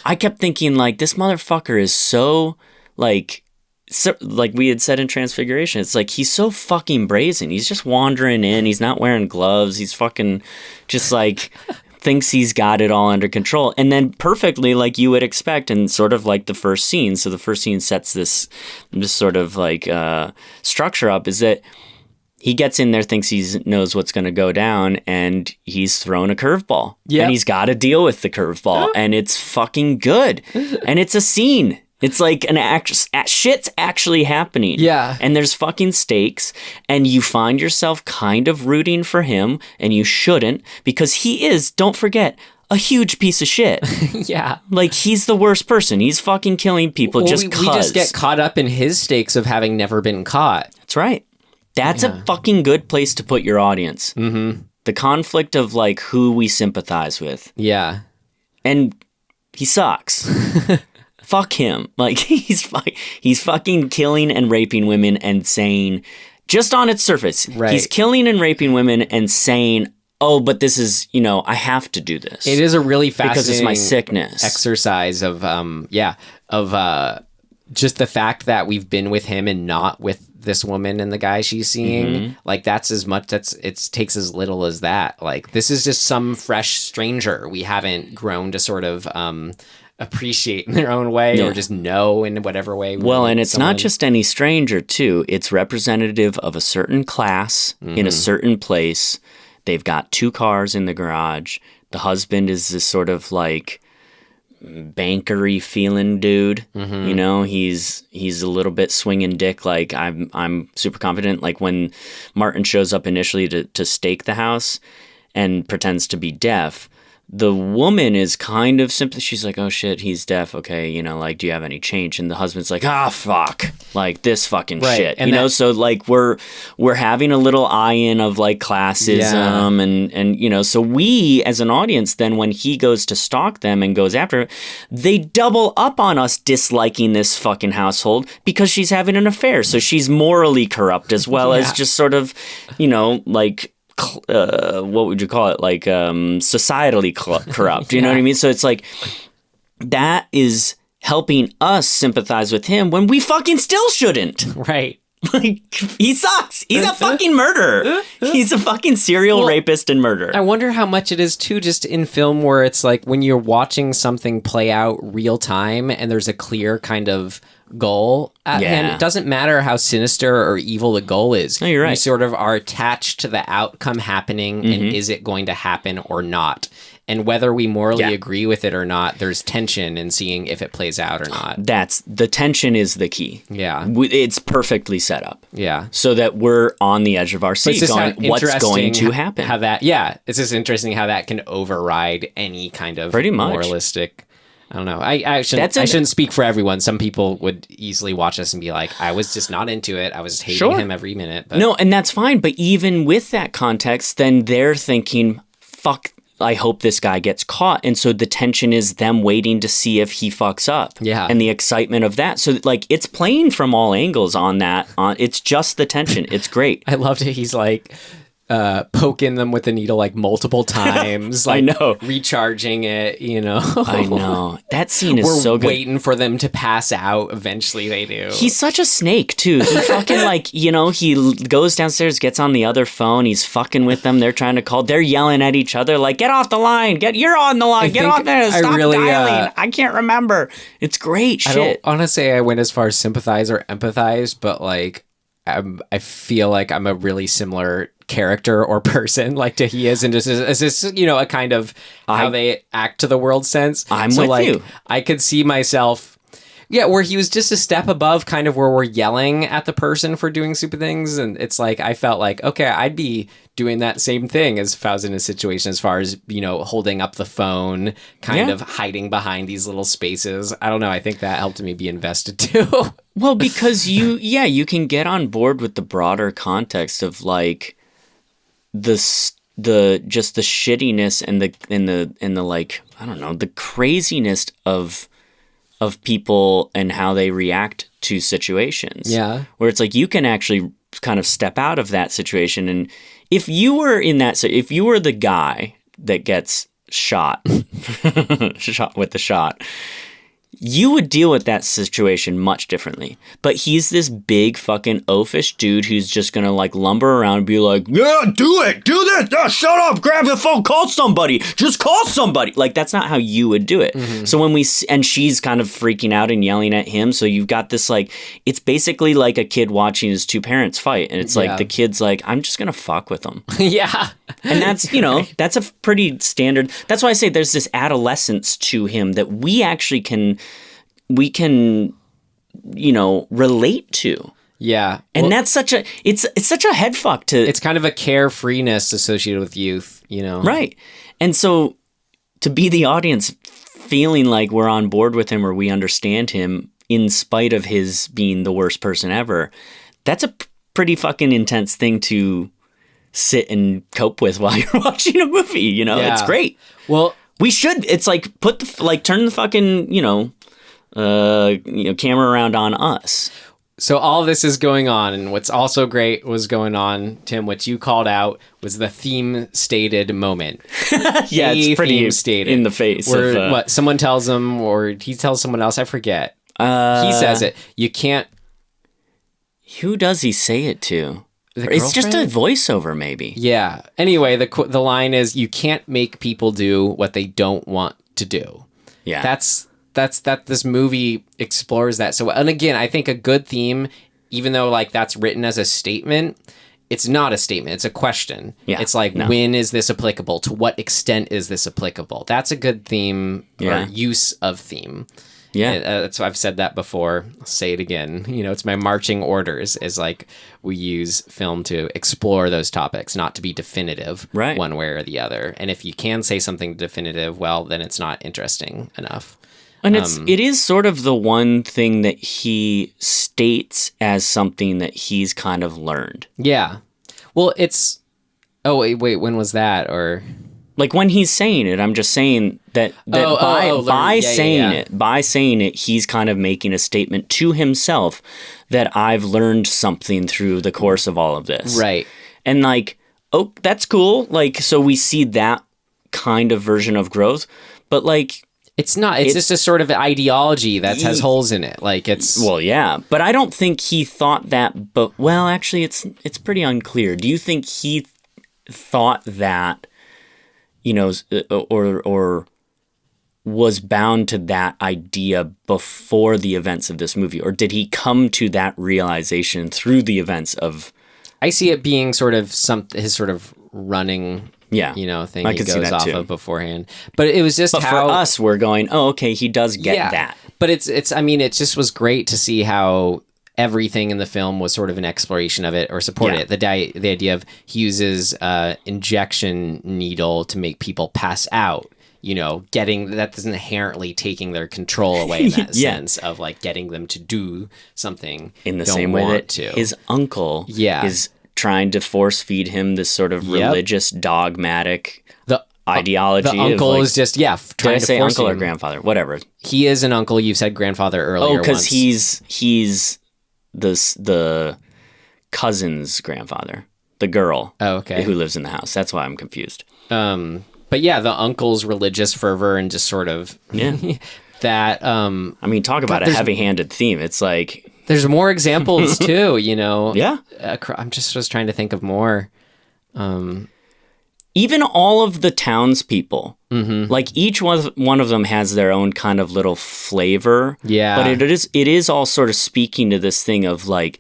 I kept thinking like, this motherfucker is so like we had said in Transfiguration, it's like he's so fucking brazen. He's just wandering in. He's not wearing gloves. He's fucking just like thinks he's got it all under control. And then perfectly like you would expect, and sort of like the first scene. So the first scene sets this sort of like structure up, is that he gets in there, thinks he knows what's going to go down, and he's thrown a curveball. Yeah. And he's got to deal with the curveball. And it's fucking good. And it's a scene. It's like shit's actually happening. Yeah. And there's fucking stakes, and you find yourself kind of rooting for him, and you shouldn't, because he is, don't forget, a huge piece of shit. Yeah. Like, he's the worst person. He's fucking killing people just because. We just get caught up in his stakes of having never been caught. That's right. That's a fucking good place to put your audience. Mm-hmm. The conflict of, like, who we sympathize with. Yeah. And he sucks. Fuck him. Like, he's fucking killing and raping women and saying, just on its surface, he's killing and raping women and saying, oh, but this is, I have to do this. It is a really fascinating because it's my sickness exercise of just the fact that we've been with him and not with this woman and the guy she's seeing, like that's as much, it takes as little as that. Like this is just some fresh stranger we haven't grown to sort of appreciate in their own way or just know in whatever way. Well, and it's not just any stranger too. It's representative of a certain class in a certain place. They've got 2 cars in the garage. The husband is this sort of like bankery feeling dude. You know, he's a little bit swinging dick. Like I'm super confident. Like when Martin shows up initially to stake the house and pretends to be deaf, the woman is kind of simply, she's like, oh shit, he's deaf. Okay, you know, like, do you have any change? And the husband's like, fuck, like this fucking shit. And you know, so like we're having a little eye-in of like classism and you know, so we as an audience then when he goes to stalk them and goes after, they double up on us disliking this fucking household because she's having an affair. So she's morally corrupt as well as just sort of, you know, like, what would you call it? Like societally corrupt. You know what I mean? So it's like that is helping us sympathize with him when we fucking still shouldn't. Right. Like he sucks. He's a fucking murderer. He's a fucking serial rapist and murderer. I wonder how much it is too just in film where it's like when you're watching something play out real time and there's a clear kind of goal at hand. It doesn't matter how sinister or evil the goal is. No, you're right. You sort of are attached to the outcome happening and is it going to happen or not? And whether we morally agree with it or not, there's tension in seeing if it plays out or not. The tension is the key. Yeah. It's perfectly set up. Yeah. So that we're on the edge of our seat going, what's going to happen? It's just interesting how that can override any kind of pretty much moralistic. I don't know. I shouldn't speak for everyone. Some people would easily watch us and be like, I was just not into it. I was hating him every minute. But. No, and that's fine. But even with that context, then they're thinking, fuck, I hope this guy gets caught. And so the tension is them waiting to see if he fucks up. Yeah. And the excitement of that. So like it's playing from all angles on that. It's just the tension. It's great. I loved it. He's like... poking them with the needle like multiple times. Like, I know. Recharging it, you know. I know. That scene is so good. We're waiting for them to pass out. Eventually they do. He's such a snake, too. He fucking like, you know, he goes downstairs, gets on the other phone. He's fucking with them. They're trying to call. They're yelling at each other like, get off the line. You're on the line. Get off there. Stop dialing. I can't remember. It's great shit. I don't want to say I went as far as sympathize or empathize, but like, I feel like I'm a really similar character or person like to he is, and just is this, you know, a kind of how they act to the world sense. I'm with like, you. I could see myself, where he was just a step above kind of where we're yelling at the person for doing stupid things, and it's like I felt like, okay, I'd be doing that same thing as if I was in a situation as far as, you know, holding up the phone, kind of hiding behind these little spaces. I don't know. I think that helped me be invested too. Well, because you can get on board with the broader context of like the just the shittiness and the like, I don't know, the craziness of people and how they react to situations. Yeah. Where it's like you can actually kind of step out of that situation, and if you were in that, if you were the guy that gets shot with the shot, you would deal with that situation much differently. But he's this big fucking oafish dude who's just gonna like lumber around and be like, yeah, do it, do this, shut up, grab the phone, call somebody, just call somebody. Like that's not how you would do it. Mm-hmm. So when and she's kind of freaking out and yelling at him, so you've got this like, it's basically like a kid watching his two parents fight, and it's like the kid's like, I'm just gonna fuck with them. Yeah. And that's, you know, that's a pretty standard. That's why I say there's this adolescence to him that we actually can, you know, relate to. Yeah. And that's such a, it's such a head fuck to. It's kind of a carefreeness associated with youth, you know? Right. And so to be the audience feeling like we're on board with him or we understand him in spite of his being the worst person ever, that's a pretty fucking intense thing to sit and cope with while you're watching a movie, you know? Yeah. It's great. Well, we should, it's like turn the fucking, you know, camera around on us. So all this is going on, and what's also great was going on, Tim, what you called out was the theme stated moment. Yeah, it's pretty theme stated in the face. Where what someone tells him, or he tells someone else, I forget. He says it. You can't. Who does he say it to? It's just a voiceover, maybe. Yeah. Anyway, the line is, "You can't make people do what they don't want to do." Yeah. That's this movie explores that. So, and again, I think a good theme, even though like that's written as a statement, it's not a statement. It's a question. Yeah. It's like, when is this applicable? To what extent is this applicable? That's a good theme or use of theme. Yeah. That's why I've said that before. I'll say it again. It's my marching orders is like we use film to explore those topics, not to be definitive one way or the other. And if you can say something definitive, well, then it's not interesting enough. And it is sort of the one thing that he states as something that he's kind of learned. Yeah. Well, it's... Oh, wait, when was that? Or... Like when he's saying it, I'm just saying that by saying it, he's kind of making a statement to himself that I've learned something through the course of all of this. Right. And like, oh, that's cool. Like, so we see that kind of version of growth, but like... It's not. It's just a sort of ideology that has holes in it. Like it's... Well, yeah. But I don't think he thought that... But, well, actually, it's pretty unclear. Do you think he thought that... or was bound to that idea before the events of this movie? Or did he come to that realization through the events of... I see it being sort of his sort of running, thing I he could see goes that off too. of beforehand. But it was just but how... for us, we're going, oh, okay, he does get that. But it just was great to see how everything in the film was sort of an exploration of it or supported it. The idea of he uses injection needle to make people pass out, getting that is inherently taking their control away in that sense of like getting them to do something in the same way that his uncle is trying to force feed him this sort of religious dogmatic ideology. The uncle is just trying to say force uncle him. or grandfather, whatever. He is an uncle. You said grandfather earlier. Oh, because he's the cousin's grandfather, the girl. Oh, okay. Who lives in the house. That's why I'm confused. But yeah, the uncle's religious fervor and just sort of that. I mean, talk about a heavy-handed theme. It's like there's more examples too. Yeah. I'm just was trying to think of more. Even all of the townspeople, like each one of them has their own kind of little flavor. Yeah. But it is all sort of speaking to this thing of like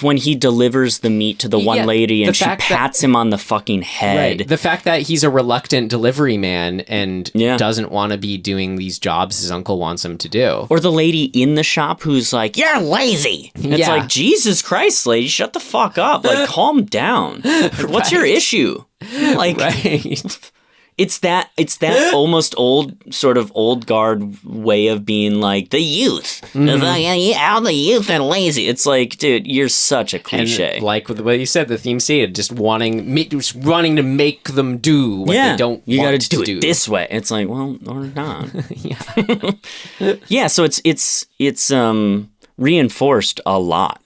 when he delivers the meat to the one lady and she pats him on the fucking head. Right. The fact that he's a reluctant delivery man and doesn't want to be doing these jobs his uncle wants him to do. Or the lady in the shop who's like, "You're lazy." It's like, Jesus Christ, lady, shut the fuck up. Like, calm down. What's your issue? Like, it's that almost old guard way of being like the youth. All the youth are lazy. It's like, dude, you're such a cliche. And like what you said, the theme stated, just wanting to make them do what they don't you want gotta do to it this way. It's like, well, or not. So it's reinforced a lot.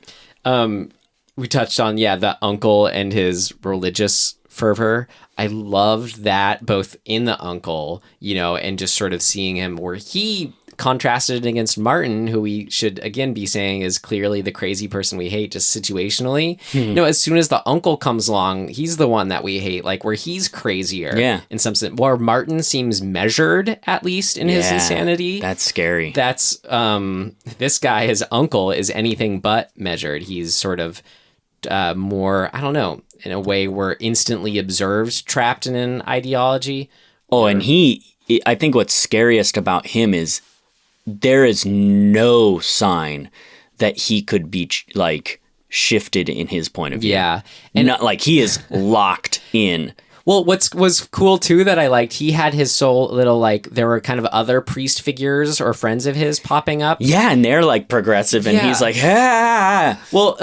We touched on the uncle and his religious fervor. I loved that both in the uncle, and just sort of seeing him where he contrasted it against Martin, who we should again be saying is clearly the crazy person we hate just situationally. As soon as the uncle comes along, he's the one that we hate, like where he's crazier in some sense, where Martin seems measured, at least in his insanity. That's scary. That's this guy, his uncle, is anything but measured. He's sort of more, I don't know, in a way we're instantly observed, trapped in an ideology. And I think what's scariest about him is there is no sign that he could be like shifted in his point of view. Yeah. And not like he is locked in. Well, was cool too that I liked, he had his soul little, like, there were kind of other priest figures or friends of his popping up. Yeah, and they're like progressive, and he's like, ah. Well,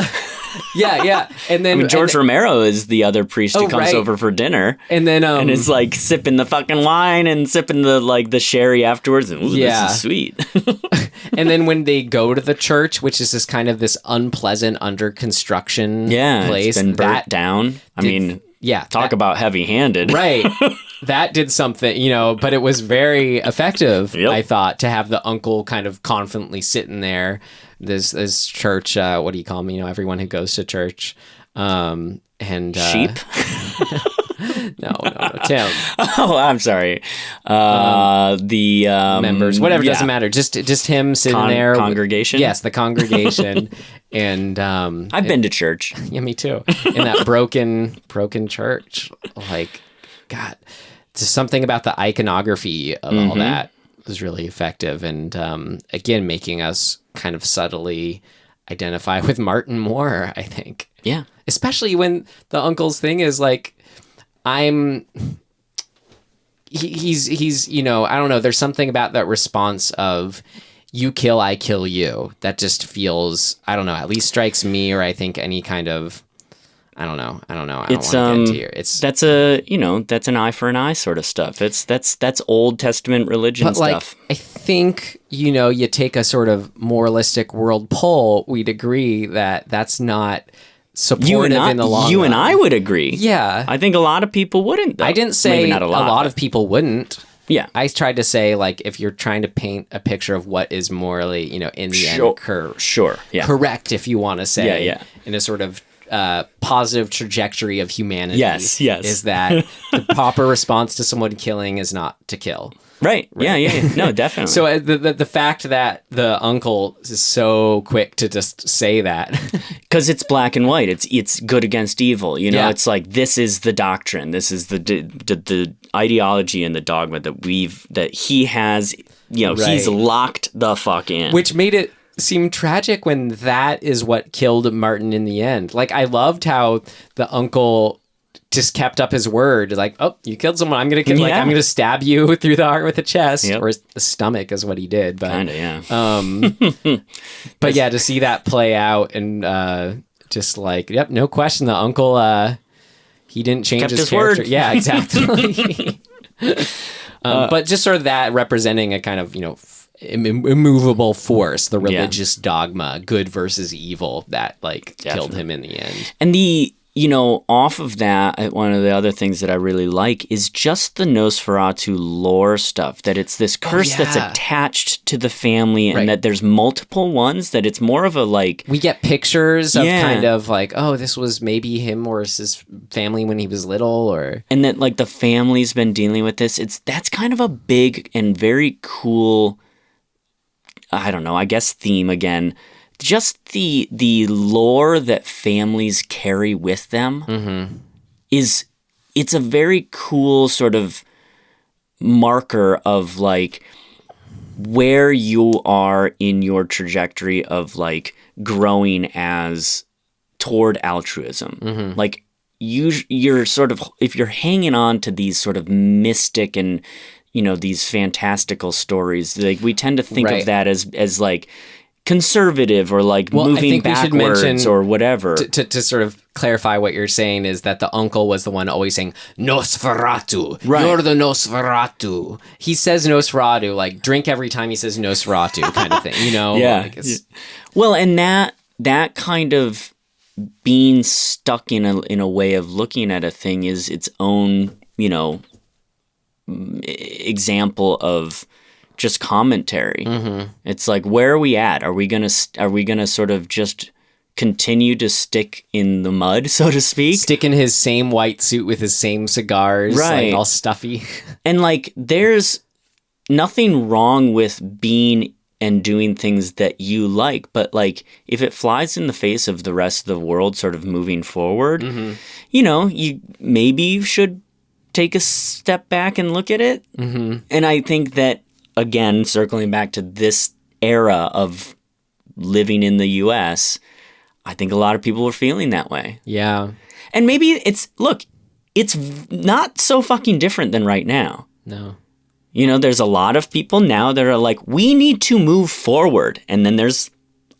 yeah. And then George Romero is the other priest who comes over for dinner. And then and it's like sipping the fucking wine and sipping the sherry afterwards. And, this is sweet. And then when they go to the church, which is this unpleasant under construction place. It's been burnt down. I mean... Yeah. Talk about heavy-handed. Right. that did something, you know, but it was very effective, Yep. I thought, to have the uncle kind of confidently sitting there. This church, what do you call them? You know, everyone who goes to church. Sheep? No, Tim. Oh, I'm sorry. The Members, whatever, yeah. doesn't matter. Just him sitting there. Congregation? Yes, the congregation. And I've been to church. yeah, me too. In that broken church, like, God, just something about the iconography of all that was really effective, and again, making us kind of subtly identify with Martin more, I think. Yeah. Especially when the uncle's thing is like, he's you know, I don't know, there's something about that response of you kill, I kill you, that just feels, I don't know, at least strikes me, or I think any kind of, I don't know. I don't want to get into here. That's that's an eye for an eye sort of stuff. That's Old Testament religion but stuff. Like, I think, you know, you take a sort of moralistic world poll, we'd agree that that's not supportive in the long run. You and I would agree. Yeah. I think a lot of people wouldn't, though. I didn't say Maybe not a lot of people wouldn't. Yeah. I tried to say, like, if you're trying to paint a picture of what is morally, you know, in the end, Sure. Yeah. correct, if you want to say, Yeah. in a sort of positive trajectory of humanity. Yes. Is that the proper response to someone killing is not to kill. Right. Yeah. No, definitely. So the fact that the uncle is so quick to just say that, because it's black and white, it's good against evil. You know, Yeah. it's like, this is the doctrine, this is the ideology and the dogma that he has. You know, he's Right. locked the fuck in. which made it seem tragic when that is what killed Martin in the end. Like, I loved how the uncle just kept up his word. Like, oh, you killed someone, I'm gonna kill, like, Yeah. I'm gonna stab you through the heart with a chest. Yep. Or the stomach is what he did. But Kinda, yeah. but yeah, to see that play out and just like, yep, no question, the uncle he didn't change Kept his his character. word. Yeah, exactly. But just sort of that representing a kind of, you know, immovable force, the religious dogma, good versus evil, that like killed him in the end. And off of that, one of the other things that I really like is just the Nosferatu lore stuff, that it's this curse that's attached to the family, and that there's multiple ones, that it's more of a like... We get pictures of kind of like, oh, this was maybe him or his family when he was little, or... And that like the family's been dealing with this. That's kind of a big and very cool, I don't know, I guess theme again. Just the lore that families carry with them it's a very cool sort of marker of like where you are in your trajectory of like growing as toward altruism. Like you're sort of, if you're hanging on to these sort of mystic and, you know, these fantastical stories, like we tend to think of that as like conservative or like moving backwards or whatever. To sort of clarify what you're saying is that the uncle was the one always saying, Nosferatu, you're the Nosferatu. He says Nosferatu, like drink every time he says Nosferatu kind of thing, you know? Yeah. Like Well, and that kind of being stuck in a way of looking at a thing is its own, you know, example of just commentary. It's like, where are we at? Are we gonna sort of just continue to stick in the mud, so to speak? Stick in his same white suit with his same cigars, like all stuffy. And like, there's nothing wrong with being and doing things that you like, but like, if it flies in the face of the rest of the world sort of moving forward, you know, you maybe should take a step back and look at it. And I think that, again, circling back to this era of living in the U.S., I think a lot of people were feeling that way. Yeah. And maybe it's not so fucking different than right now. No. You know, there's a lot of people now that are like, we need to move forward. And then there's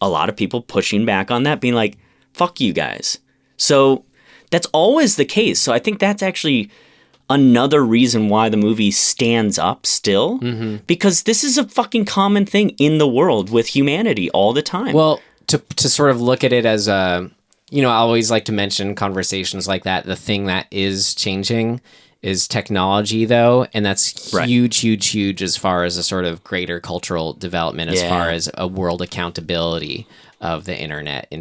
a lot of people pushing back on that, being like, fuck you guys. So that's always the case. So I think that's actually another reason why the movie stands up still, because this is a fucking common thing in the world with humanity all the time. Well, to sort of look at it as a, you know, I always like to mention conversations like that. The thing that is changing is technology, though, and that's Right. huge as far as a sort of greater cultural development, as far as a world accountability of the internet.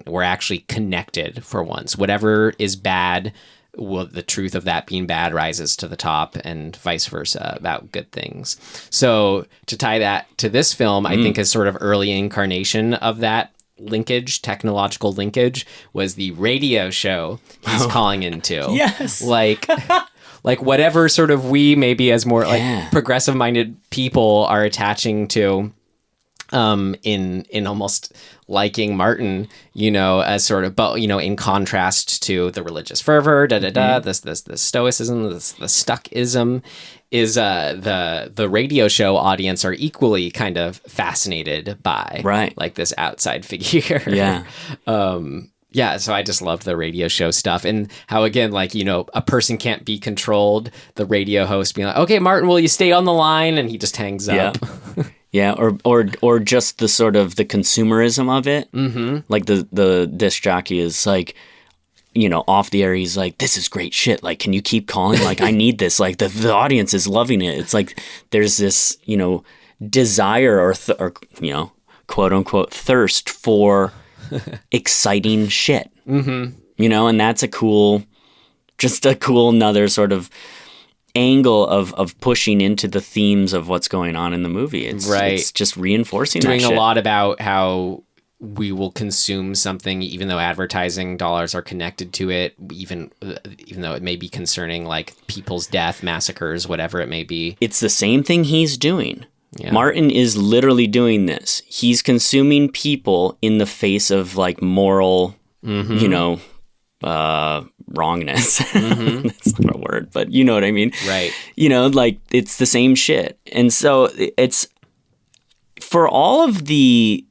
We're actually connected for once. Whatever is bad, well, the truth of that being bad rises to the top, and vice versa about good things. So to tie that to this film, I think a sort of early incarnation of that linkage, technological linkage, was the radio show he's calling into. Yes. Like whatever sort of we maybe as more like progressive minded people are attaching to in almost liking Martin, as sort of, but in contrast to the religious fervor, the stoicism, the stuckism, is the radio show audience are equally kind of fascinated by like this outside figure. So I just loved the radio show stuff, and how, again, like, a person can't be controlled. The radio host being like, okay, Martin, will you stay on the line? And he just hangs up. Yeah, or just the sort of the consumerism of it. Mm-hmm. Like the disc jockey is like, off the air, he's like, this is great shit. Like, can you keep calling? Like, I need this. Like, the audience is loving it. It's like there's this, desire or quote unquote thirst for exciting shit. Mm-hmm. And that's a cool another sort of angle of pushing into the themes of what's going on in the movie. It's just reinforcing doing that shit. A lot about how we will consume something even though advertising dollars are connected to it, even though it may be concerning like people's death, massacres, whatever it may be. It's the same thing he's doing. Yeah. Martin is literally doing this. He's consuming people in the face of like moral, wrongness. Mm-hmm. That's not a word, but you know what I mean? Right. Like it's the same shit. And so it's, for all of the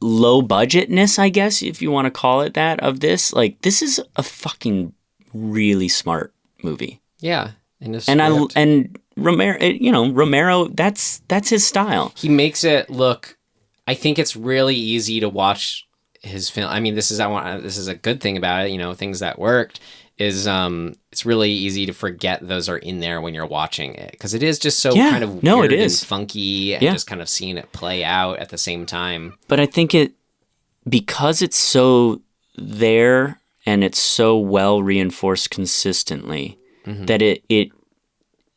low budgetness, I guess, if you want to call it that, of this, like, this is a fucking really smart movie. Yeah. And Romero, that's his style. He makes it look, I think it's really easy to watch his film. I mean, this is a good thing about it, things that worked is it's really easy to forget those are in there when you're watching it, because it is just so kind of weird and funky, and just kind of seeing it play out at the same time. But I think because it's so there and it's so well reinforced consistently, that it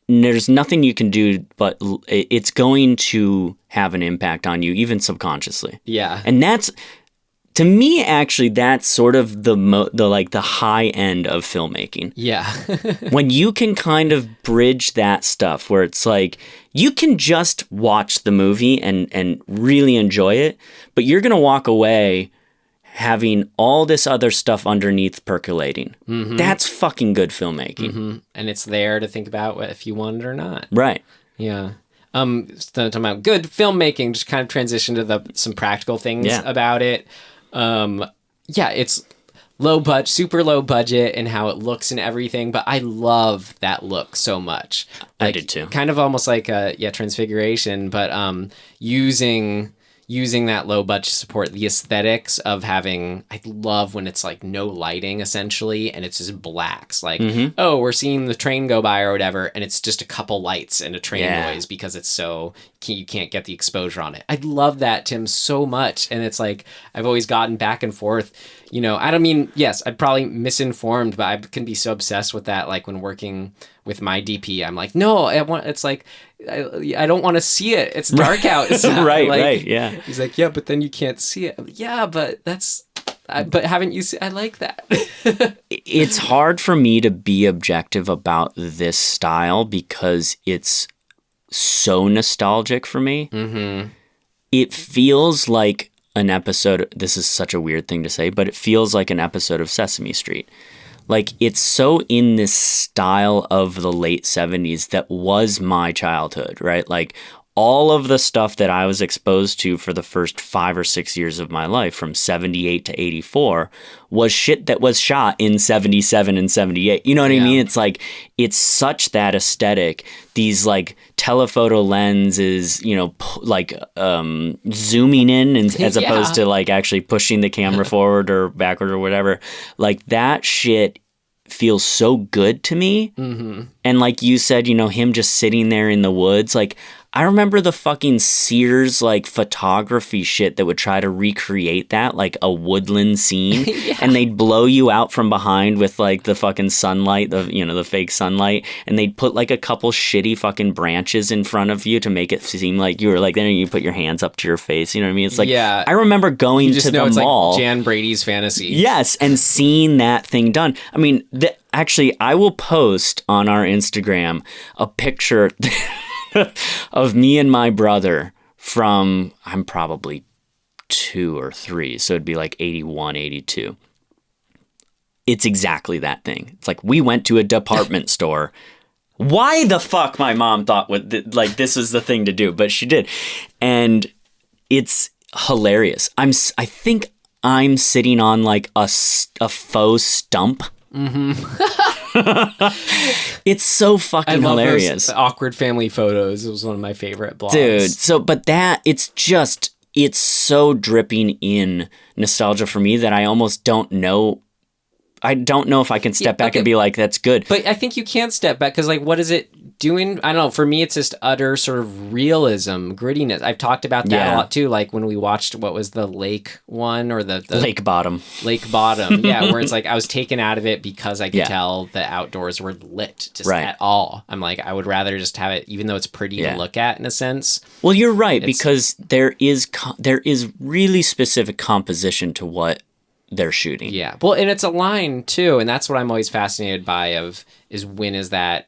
there's nothing you can do, but it's going to have an impact on you, even subconsciously. Yeah. And that's, to me, actually, that's sort of the high end of filmmaking. Yeah. When you can kind of bridge that stuff where it's like, you can just watch the movie and really enjoy it, but you're going to walk away having all this other stuff underneath percolating. Mm-hmm. That's fucking good filmmaking. Mm-hmm. And it's there to think about if you want it or not. Right. Yeah. Talking about good filmmaking, just kind of transition to some practical things about it. It's super low budget and how it looks and everything, but I love that look so much. Like, I did too. Kind of almost like Transfiguration, but using that low budget support, the aesthetics of having, I love when it's like no lighting essentially, and it's just blacks. Like, we're seeing the train go by or whatever, and it's just a couple lights and a train noise because it's so, you can't get the exposure on it. I love that, Tim, so much. And it's like, I've always gotten back and forth. I don't mean, yes, I'm probably misinformed, but I can be so obsessed with that. Like when working with my DP, I'm like, no, I don't want to see it. It's dark out. It's not, right. Yeah. He's like, yeah, but then you can't see it. I'm like, yeah, but but haven't you seen, I like that. It's hard for me to be objective about this style because it's so nostalgic for me. Mm-hmm. It feels like an episode, this is such a weird thing to say, but it feels like an episode of Sesame Street. Like, it's so in this style of the late 70s that was my childhood, right? Like, all of the stuff that I was exposed to for the first 5 or 6 years of my life, from 78 to 84, was shit that was shot in 77 and 78. You know what I mean? It's like, it's such that aesthetic. These like telephoto lenses, zooming in as opposed to like actually pushing the camera forward or backward or whatever. Like, that shit feels so good to me. Mm-hmm. And like you said, you know, him just sitting there in the woods, like I remember the fucking Sears like photography shit that would try to recreate that, like a woodland scene, and they'd blow you out from behind with like the fucking sunlight, the fake sunlight, and they'd put like a couple shitty fucking branches in front of you to make it seem like you were like, then you put your hands up to your face, you know what I mean? It's like, I remember going to the mall. Like Jan Brady's fantasy. Yes, and seeing that thing done. I mean, actually, I will post on our Instagram a picture of me and my brother from, I'm probably 2 or 3, so it'd be like 81, 82. It's exactly that thing. It's like we went to a department store. Why the fuck my mom thought like this was the thing to do, but she did. And it's hilarious. I think I'm sitting on like a faux stump. Mm-hmm. It's so fucking hilarious. Those awkward family photos. It was one of my favorite blogs. Dude, but it's so dripping in nostalgia for me that I almost don't know. I don't know if I can step back and be like, that's good. But I think you can't step back because, like, what is it doing? I don't know. For me, it's just utter sort of realism, grittiness. I've talked about that a lot, too. Like, when we watched, what was the lake one or the Lake Bottom. Lake Bottom, yeah, where it's like I was taken out of it because I could tell the outdoors were lit just at all. I'm like, I would rather just have it, even though it's pretty to look at in a sense. Well, you're right, because there is really specific composition to what they're shooting. Yeah. Well, and it's a line too, and that's what I'm always fascinated by is when is that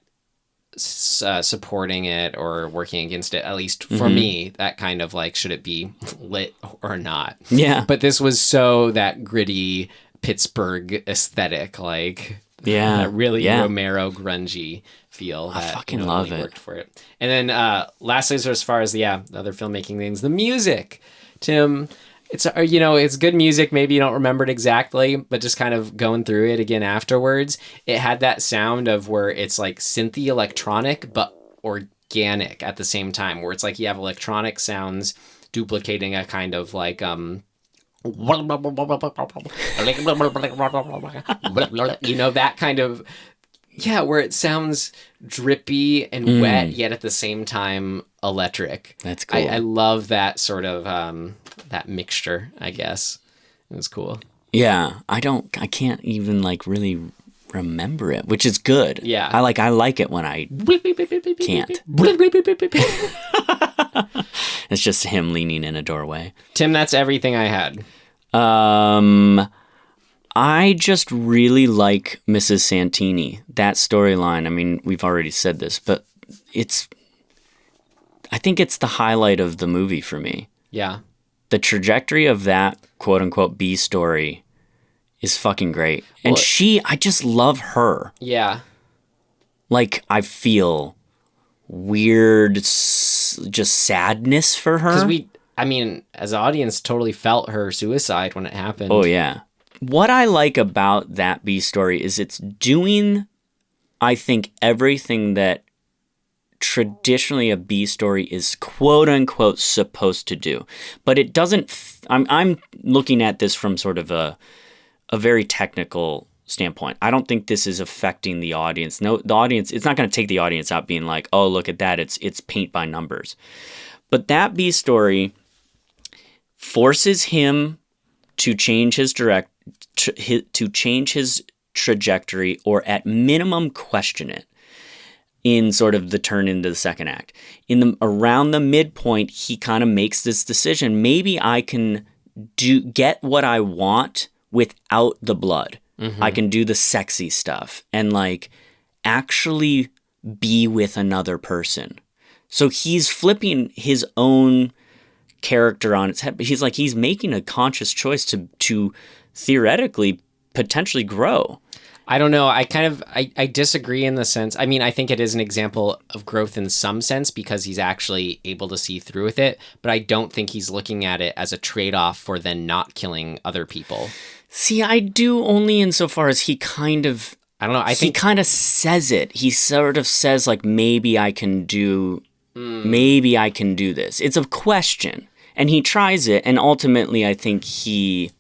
supporting it or working against it, at least for me, that kind of like, should it be lit or not? Yeah. But this was so that gritty Pittsburgh aesthetic, like that really Romero grungy feel. I fucking love really it. Worked for it. And then lastly, so as far as the other filmmaking things, the music, Tim. It's it's good music. Maybe you don't remember it exactly, but just kind of going through it again afterwards, it had that sound of where it's like synthy electronic, but organic at the same time, where it's like you have electronic sounds duplicating a kind of like that kind of where it sounds drippy and wet, yet at the same time electric. That's cool. I love that sort of that mixture, I guess. It was cool. Yeah, I can't even like really remember it, which is good. Yeah. I like it when I can't. It's just him leaning in a doorway. Tim, that's everything I had. I just really like Mrs. Santini. That storyline, I mean, we've already said this, but I think it's the highlight of the movie for me. Yeah. The trajectory of that quote-unquote B story is fucking great. And I just love her. Yeah. Like, I feel weird, just sadness for her. Because as an audience, totally felt her suicide when it happened. Oh, yeah. What I like about that B story is it's doing, I think, everything that traditionally a B story is quote unquote supposed to do, but it doesn't. I'm looking at this from sort of a very technical standpoint. I don't think this is affecting the audience. No, the audience, it's not going to take the audience out being like, oh, look at that. It's paint by numbers. But that B story forces him to change his trajectory, or at minimum question it, in sort of the turn into the second act. Around the midpoint, he kind of makes this decision. Maybe I can get what I want without the blood. Mm-hmm. I can do the sexy stuff and like actually be with another person. So he's flipping his own character on its head. But he's making a conscious choice to theoretically potentially grow. I don't know. I disagree in the sense. I mean, I think it is an example of growth in some sense because he's actually able to see through with it. But I don't think he's looking at it as a trade-off for then not killing other people. See, I do only insofar as he kind of... I don't know. I think he kind of says it. He sort of says like, maybe I can do this. It's a question. And he tries it. And ultimately, I think he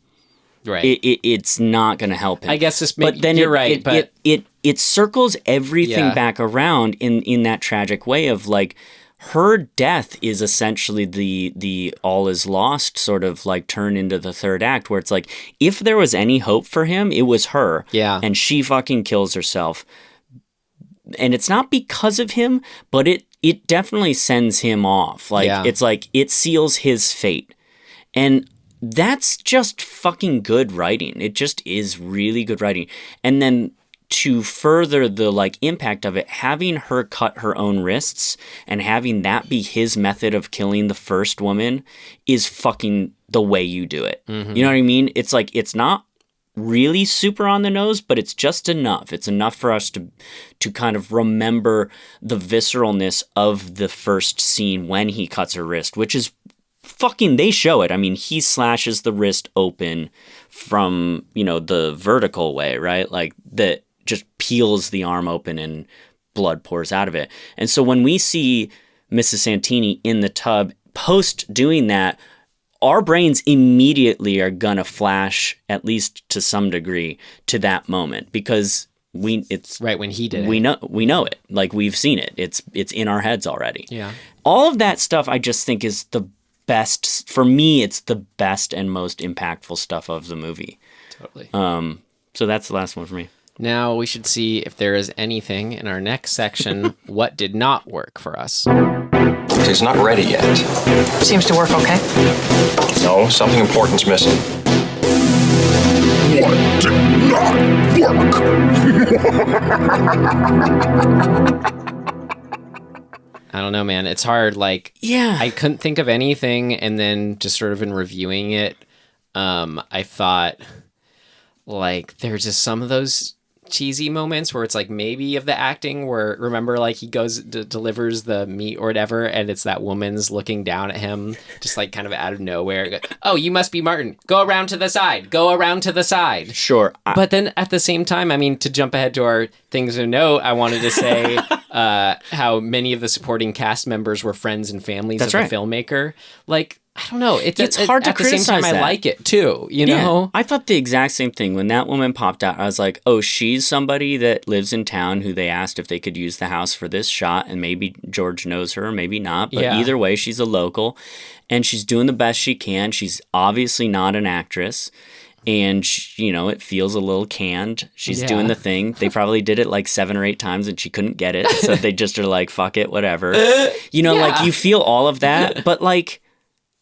Right. It's not going to help him. I guess this. But then you're right. But it circles everything back around in that tragic way of like her death is essentially the all is lost sort of like turn into the third act where it's like if there was any hope for him, it was her. Yeah. And she fucking kills herself. And it's not because of him, but it definitely sends him off. Like it's like it seals his fate. And that's just fucking good writing. It just is really good writing. And then to further the like impact of it, having her cut her own wrists and having that be his method of killing the first woman is fucking the way you do it. Mm-hmm. You know what I mean? It's like, it's not really super on the nose, but it's just enough. It's enough for us to kind of remember the visceralness of the first scene when he cuts her wrist, which is fucking, they show it. I mean, he slashes the wrist open from, you know, the vertical way, right? Like that just peels the arm open and blood pours out of it. And so when we see Mrs. Santini in the tub post doing that, our brains immediately are gonna flash, at least to some degree, to that moment because it's right when he did we know it. Like we've seen it. It's in our heads already. Yeah. All of that stuff I just think is the best for me. It's the best and most impactful stuff of the movie. Totally. So that's the last one for me. Now we should see if there is anything in our next section. What did not work for us? It's not ready yet. Seems to work okay. No, something important's missing. What did not work? I don't know, man. It's hard. Like, yeah, I couldn't think of anything. And then just sort of in reviewing it, I thought like there's just some of those cheesy moments where it's like maybe of the acting where remember like he goes delivers the meat or whatever and it's that woman's looking down at him just like kind of out of nowhere. Oh, you must be Martin. Go around to the side. Sure. But then at the same time, I mean, to jump ahead to our things to note, I wanted to say how many of the supporting cast members were friends and families of the filmmaker. Like, I don't know. It's hard to at the same criticize time, that. I like it too, you know? I thought the exact same thing. When that woman popped out, I was like, oh, she's somebody that lives in town who they asked if they could use the house for this shot, and maybe George knows her, maybe not. But either way, she's a local, and she's doing the best she can. She's obviously not an actress. And, you know, it feels a little canned. She's doing the thing. They probably did it like 7 or 8 times and she couldn't get it. So they just are like, fuck it, whatever. You know, like you feel all of that. But like,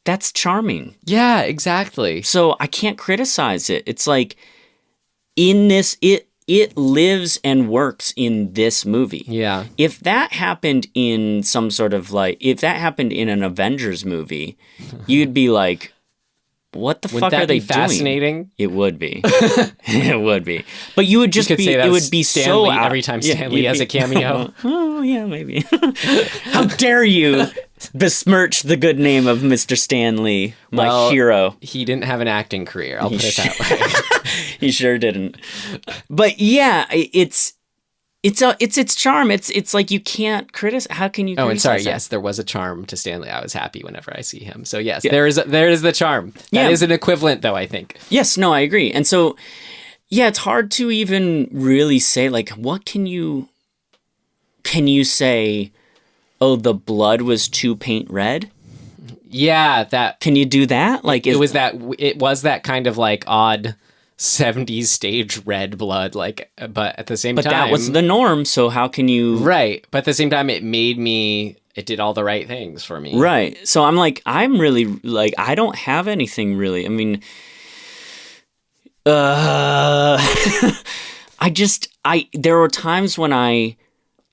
that's charming. Yeah, exactly. So I can't criticize it. It's like in this, it lives and works in this movie. Yeah. If that happened in some sort of like, if that happened in an Avengers movie, you'd be like, what the fuck are they doing? Fascinating? It would be. It would be. But you would just be, it would be Stanley so every time Stanley has a cameo. Oh, yeah, maybe. How dare you besmirch the good name of Mr. Stanley, my hero. He didn't have an acting career, I'll put it that way. He sure didn't. But yeah, it's its charm. It's like you can't criticize. How can you? Oh, and sorry. That? Yes, there was a charm to Stanley. I was happy whenever I see him. So yes, there is the charm. That is an equivalent, though. I think. Yes. No, I agree. And so, yeah, it's hard to even really say like what can you say? Oh, the blood was too paint red. Yeah, that. Can you do that? Like it was that kind of like odd 70s stage red blood, like, but at the same time, that was the norm. So how can you? Right, but at the same time, it did all the right things for me. Right. So I'm like, I'm really like, I don't have anything really. I mean, there were times when I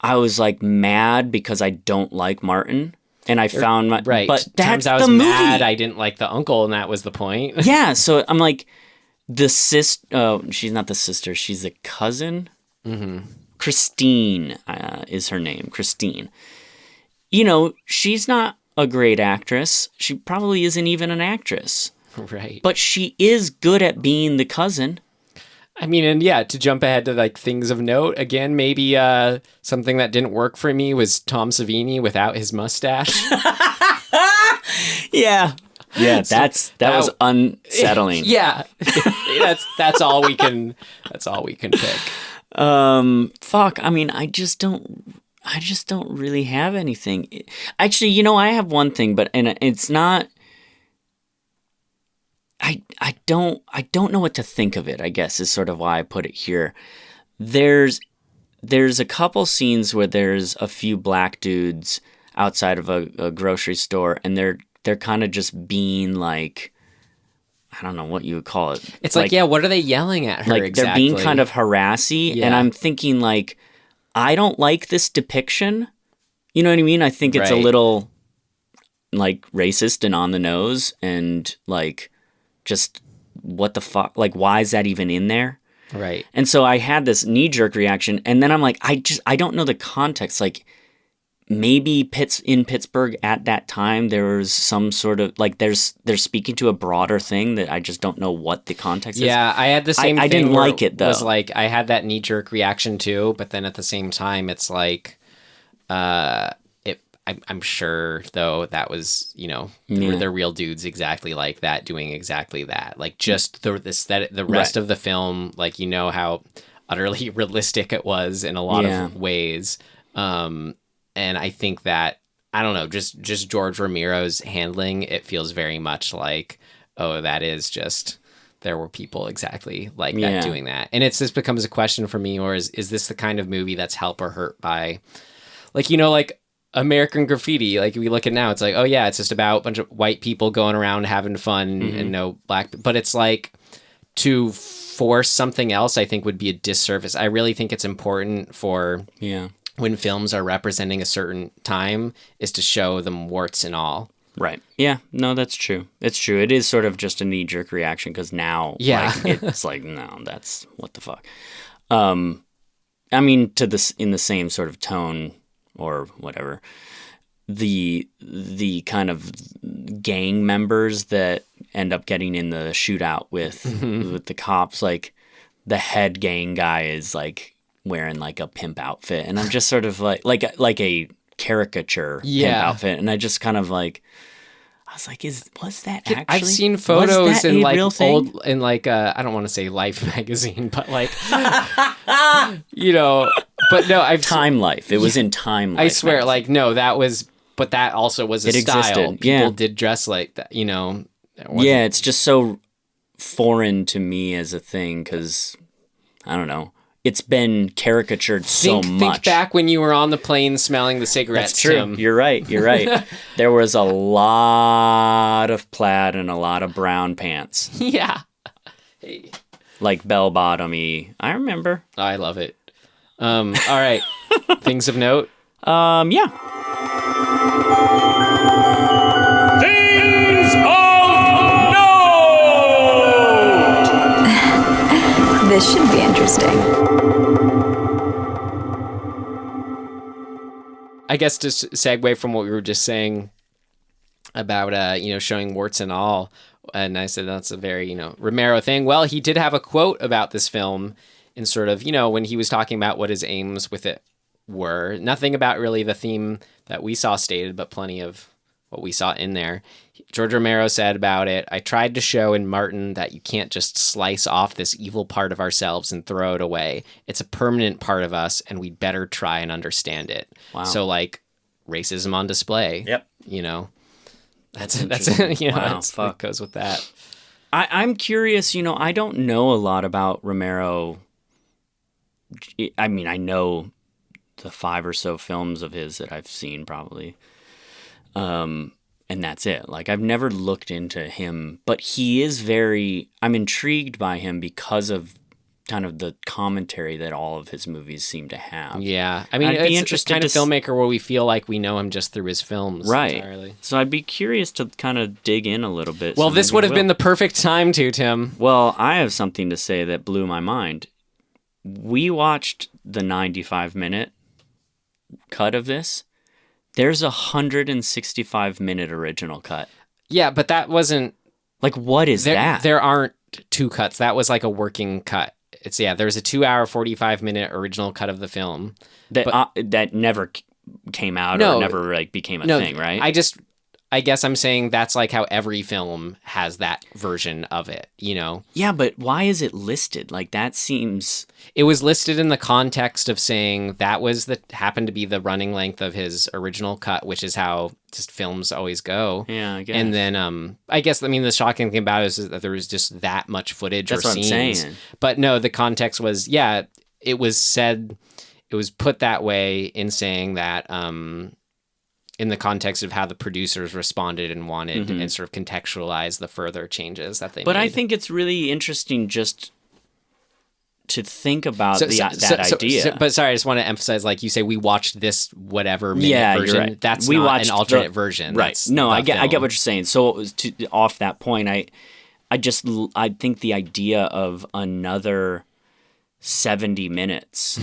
was like mad because I don't like Martin. And I found my right, but that's I was the movie. mad I didn't like the uncle, and that was the point. Yeah, so I'm like, the sister. Oh, she's not the sister. She's a cousin. Mm-hmm. Christine is her name. Christine. You know, she's not a great actress. She probably isn't even an actress. Right. But she is good at being the cousin. I mean, and yeah, to jump ahead to like things of note, again, maybe something that didn't work for me was Tom Savini without his mustache. Yeah. Yeah, that was unsettling. Yeah, that's all we can. That's all we can pick. Fuck. I mean, I just don't really have anything. Actually, I have one thing, but it's not. I don't know what to think of it, I guess, is sort of why I put it here. There's a couple scenes where there's a few black dudes outside of a grocery store, and they're kind of just being like, I don't know what you would call it. It's like yeah, what are they yelling at her exactly? They're being kind of harassy, and I'm thinking like, I don't like this depiction. You know what I mean? I think it's a little like racist and on the nose, and like just what the fuck? Like, why is that even in there? Right. And so I had this knee-jerk reaction, and then I'm like, I don't know the context. Like, maybe in Pittsburgh at that time there was some sort of like they're speaking to a broader thing that I just don't know what the context is. Yeah, I had the same thing. I didn't like it, though. It was like I had that knee-jerk reaction too, but then at the same time it's like I'm sure though that was, the real dudes exactly like that doing exactly that. Like just the rest of the film, like how utterly realistic it was in a lot of ways. And I think that I don't know, just George Romero's handling, it feels very much like, oh, that is just there were people exactly like that doing that. And it's just becomes a question for me, or is this the kind of movie that's help or hurt by like like American Graffiti, like we look at now, it's like, oh yeah, it's just about a bunch of white people going around having fun and no black, but it's like to force something else I think would be a disservice. I really think it's important for when films are representing a certain time is to show them warts and all. Right. Yeah. No, that's true. It's true. It is sort of just a knee-jerk reaction because now it's like, no, that's what the fuck. I mean, in the same sort of tone or whatever, the kind of gang members that end up getting in the shootout with the cops, like the head gang guy is like wearing like a pimp outfit, and I'm just sort of like a caricature pimp outfit, and I just kind of like, I was like, was that actually? I've seen photos in like old, in like I don't want to say Life magazine, but like but no, Time Life. It was in Time Life. I swear, magazine. Like no, that was, but that also was a style. Existed. People did dress like that, Yeah, it's just so foreign to me as a thing because I don't know. It's been caricatured so much. Think back when you were on the plane smelling the cigarettes. That's true. Tim. You're right. There was a lot of plaid and a lot of brown pants. Yeah. Hey. Like bell-bottomy. I remember. I love it. All right. Things of note? Yeah. Things of note! This should be interesting. I guess to segue from what we were just saying about, showing warts and all, and I said that's a very, Romero thing. Well, he did have a quote about this film in sort of, when he was talking about what his aims with it were. Nothing about really the theme that we saw stated, but plenty of what we saw in there. George Romero said about it, I tried to show in Martin that you can't just slice off this evil part of ourselves and throw it away. It's a permanent part of us, and we'd better try and understand it. Wow. So, like, racism on display. Yep. That's wow, it goes with that. I'm curious, I don't know a lot about Romero. I mean, I know the 5 or so films of his that I've seen probably. And that's it. Like, I've never looked into him, but he is I'm intrigued by him because of kind of the commentary that all of his movies seem to have. Yeah. I mean, it's this kind of filmmaker where we feel like we know him just through his films. Right. Entirely. So I'd be curious to kind of dig in a little bit. Well, this would have been the perfect time to, Tim. Well, I have something to say that blew my mind. We watched the 95-minute cut of this. There's a 165-minute original cut. Yeah, but that wasn't... Like, what is that? There aren't 2 cuts. That was like a working cut. There's a 2-hour, 45-minute original cut of the film. That never came out or never, like, became a thing, right? I guess I'm saying that's like how every film has that version of it, you know? Yeah, but why is it listed? Like, that seems... It was listed in the context of saying that was happened to be the running length of his original cut, which is how just films always go. Yeah, I guess. And then, I guess, I mean, the shocking thing about it is that there was just that much footage That's or what scenes. I'm saying. But no, the context was, yeah, it was said, it was put that way in saying that, in the context of how the producers responded and wanted and sort of contextualize the further changes that they made. But I think it's really interesting just to think about that idea. But sorry, I just want to emphasize, like you say, we watched this whatever minute version. You're right. That's we not watched an alternate version. Right. That's No, I get film. what you're saying. So it was off that point, I think the idea of another 70 minutes.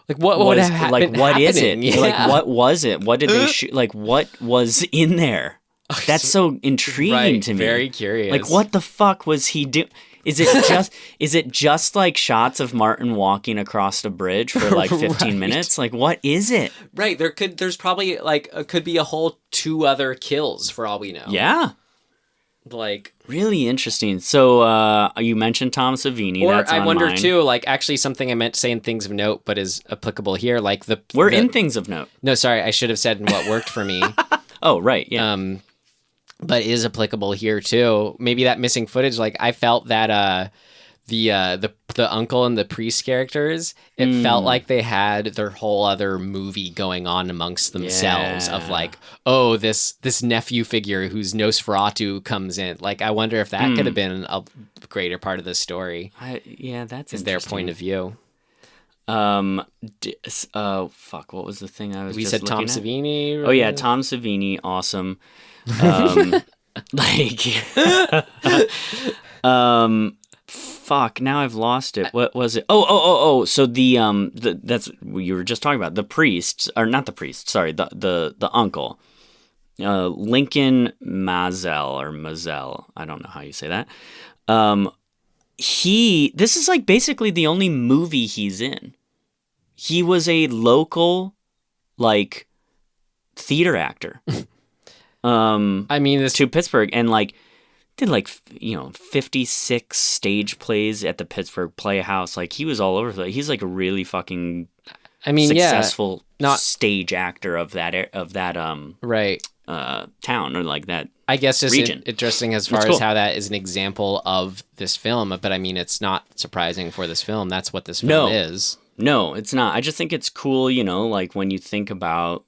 Like what would have happened? Like, what is it? Yeah. Like, what was it? What did they shoot? Like, what was in there? That's so intriguing to me. Very curious. Like, what the fuck was he doing? Is it just like shots of Martin walking across a bridge for like 15 minutes? Like, what is it? Right. There's probably like could be a whole 2 other kills for all we know. Yeah. Like, really interesting. So you mentioned Tom Savini. Or That's I on wonder mine. too, like actually something I meant to say in Things of Note, but is applicable here. Like We're in Things of Note. No, sorry, I should have said in what worked for me. Oh, right. Yeah. But is applicable here too. Maybe that missing footage. Like I felt that the uncle and the priest characters, it felt like they had their whole other movie going on amongst themselves of like, oh, this nephew figure who's Nosferatu comes in. Like I wonder if that could have been a greater part of the story. That's is their point of view. Fuck, what was the thing I was We just said looking Tom at? Savini. Oh yeah, Tom Savini, awesome. Fuck, now I've lost it. What was it? Oh. So that's what you were just talking about. The priests, or not the priest, sorry, the uncle. Lincoln Mazel, I don't know how you say that. This is like basically the only movie he's in. He was a local, like, theater actor. I mean, to Pittsburgh, and like did 56 stage plays at the Pittsburgh Playhouse. Like he was all over. He's like a really fucking successful stage actor of that right town, or like that. I guess just region. Interesting as far as how that is an example of this film. But I mean, it's not surprising for this film. That's what this film is. No, it's not. I just think it's cool, like when you think about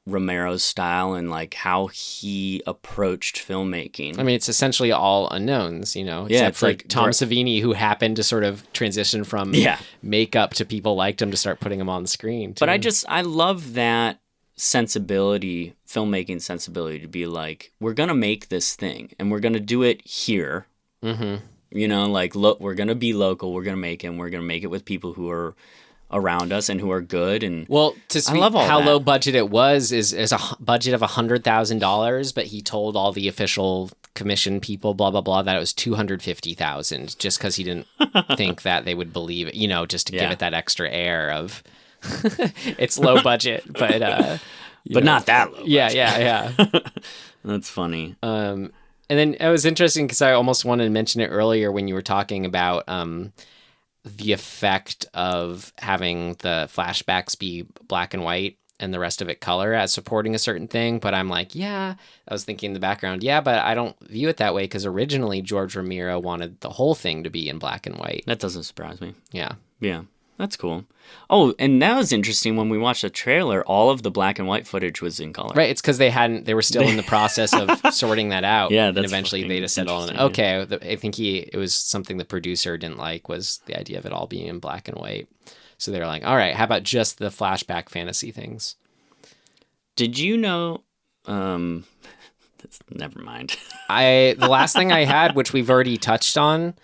Romero's style and like how he approached filmmaking. I mean, it's essentially all unknowns, except for like Tom Savini, who happened to sort of transition from makeup to people liked him to start putting him on the screen. Too. But I love that sensibility, filmmaking sensibility, to be like, we're gonna make this thing and we're gonna do it here. Mm-hmm. Like we're gonna be local. We're gonna make it. And we're gonna make it with people who are around us and who are good. And to speak I love all how that. low budget it was is a budget of $100,000, but he told all the official commission people, blah blah blah, that it was $250,000, just because he didn't think that they would believe it, just to give it that extra air of it's low budget, but not that low. Yeah. That's funny. And then it was interesting because I almost wanted to mention it earlier when you were talking about the effect of having the flashbacks be black and white and the rest of it color as supporting a certain thing. But I'm like, I was thinking in the background, but I don't view it that way because originally George Romero wanted the whole thing to be in black and white. That doesn't surprise me. Yeah. That's cool. Oh, and that was interesting. When we watched the trailer, all of the black and white footage was in color. Right. It's because they were still in the process of sorting that out. Yeah, and eventually they just settled on, okay, I think it was something the producer didn't like, was the idea of it all being in black and white. So they were like, all right, how about just the flashback fantasy things? Did you know, never mind. The last thing I had, which we've already touched on,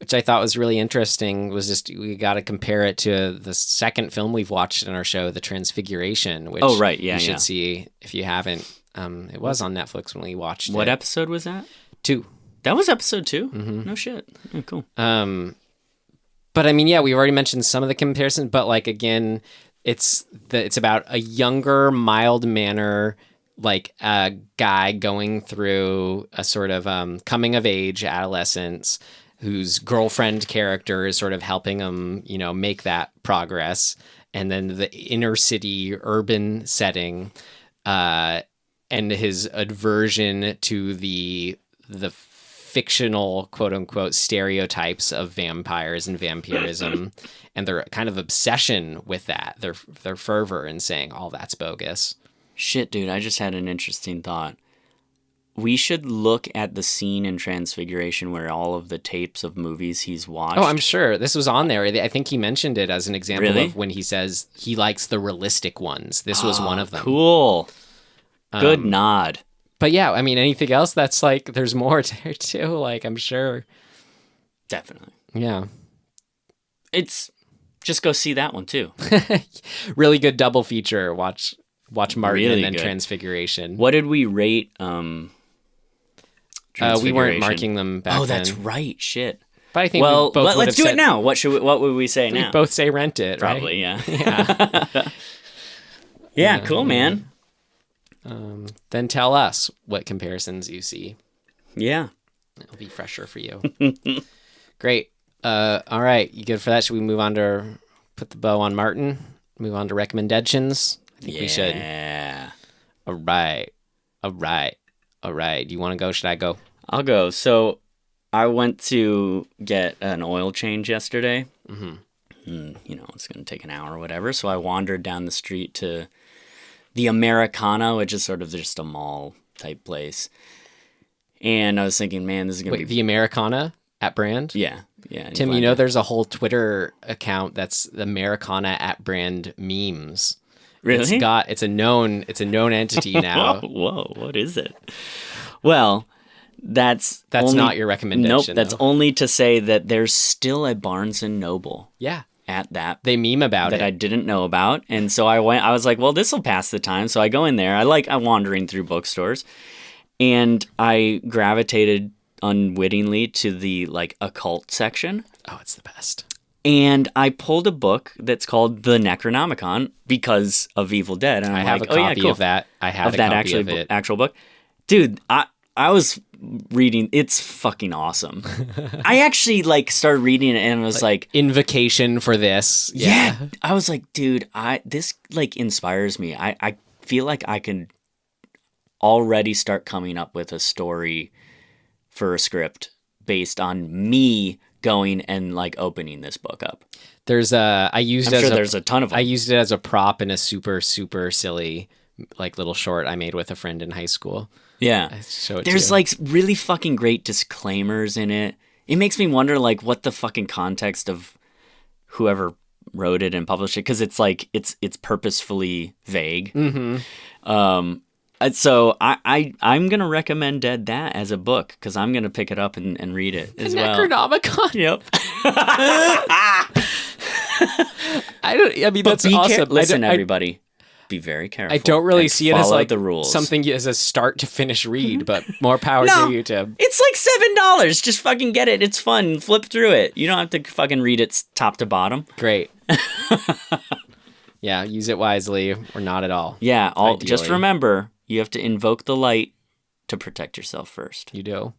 which I thought was really interesting, was just we got to compare it to the second film we've watched in our show, The Transfiguration, which you should see if you haven't. It was on Netflix when we watched it. What episode was that? 2. That was episode 2? Mm-hmm. No shit. Oh, cool. But I mean, we've already mentioned some of the comparisons, but like, again, it's about a younger, mild-manner like a guy going through a sort of coming of age adolescence whose girlfriend character is sort of helping him, make that progress. And then the inner city urban setting, and his aversion to the fictional quote unquote stereotypes of vampires and vampirism and their kind of obsession with that, their fervor in saying all that's bogus. Shit, dude, I just had an interesting thought. We should look at the scene in Transfiguration where all of the tapes of movies he's watched. Oh, I'm sure this was on there. I think he mentioned it as an example Really? of when he says he likes the realistic ones. This was one of them. Cool. Good nod. But yeah, I mean, anything else that's like, there's more there too. Like, I'm sure. Definitely. Yeah. It's just go see that one too. Really good double feature. Watch Martin Really and then good. Transfiguration. What did we rate We weren't Transfiguration? marking them back Oh, then. that's right. Shit. But I think Well, we both would let's have do said, it now. What would we say We now? both say rent it, right? Probably, yeah. Yeah. Yeah, cool, man. Then tell us what comparisons you see. Yeah. It'll be fresher for you. Great. All right. You good for that? Should we move on to put the bow on Martin? Move on to RecommenDEADtions? I think we should. Yeah. All right. Do you want to go? Should I go? I'll go. So I went to get an oil change yesterday. Mm-hmm. It's going to take an hour or whatever. So I wandered down the street to the Americana, which is sort of just a mall type place. And I was thinking, man, this is going to be... the Americana at brand? Yeah. Yeah. Tim, there's a whole Twitter account that's the Americana at brand memes. Really? It's a known entity now. Whoa, what is it? Well, that's only, not your recommendation. Nope, that's though. only to say that there's still a Barnes and Noble. Yeah. At that. They meme about that it. I didn't know about. And so I was like, well, this will pass the time. So I go in there. I'm wandering through bookstores. And I gravitated unwittingly to the occult section. Oh, it's the best. And I pulled a book that's called The Necronomicon because of Evil Dead. And I I'm have like, a copy of that. I have of a that copy of it. actual book. Dude, I was reading. It's fucking awesome. I actually started reading it and was like invocation for this. Yeah. I was like, dude, this inspires me. I feel like I can already start coming up with a story for a script based on me going and opening this book up. There's there's a ton of them. I used it as a prop in a super, super silly little short I made with a friend in high school. Yeah. There's really fucking great disclaimers in it. It makes me wonder what the fucking context of whoever wrote it and published it, because it's purposefully vague. Mm-hmm. So I'm gonna recommend that as a book because I'm gonna pick it up and read it as well. Necronomicon. Yep. That's awesome. Listen, everybody. Be very careful. I don't really see it as the rules. something as a start to finish read, but more power to you, Tim. It's $7. Just fucking get it. It's fun. Flip through it. You don't have to fucking read it top to bottom. Great. Yeah, use it wisely or not at all. Yeah, just Ideally. remember, you have to invoke the light to protect yourself first. You do.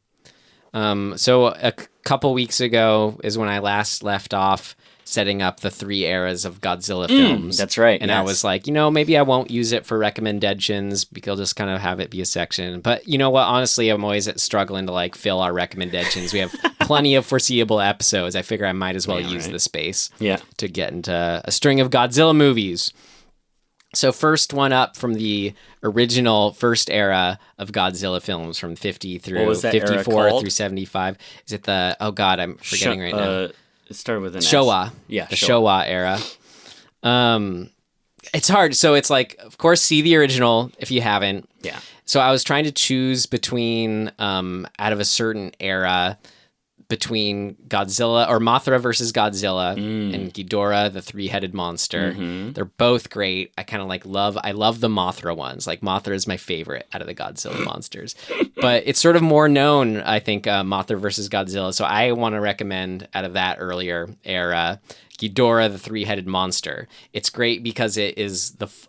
So a couple weeks ago is when I last left off setting up the 3 eras of Godzilla films. That's right. And I was like, maybe I won't use it for RecommenDEADtions because I'll just kind of have it be a section. But you know what? Honestly, I'm always struggling to fill our RecommenDEADtions. We have plenty of foreseeable episodes. I figure I might as well use the space to get into a string of Godzilla movies. So first one up from the original first era of Godzilla films from 50 through 54 through 75. Is it the, oh God, I'm forgetting right now. It started with an Showa. S. Yeah, the Showa era. It's hard. So it's of course, see the original if you haven't. Yeah. So I was trying to choose between, out of a certain era, between Godzilla or Mothra versus Godzilla and Ghidorah, the 3-headed monster. Mm-hmm. They're both great. I kind of I love the Mothra ones. Mothra is my favorite out of the Godzilla monsters, but it's sort of more known, I think, Mothra versus Godzilla. So I want to recommend out of that earlier era, Ghidorah, the 3-headed monster. It's great because it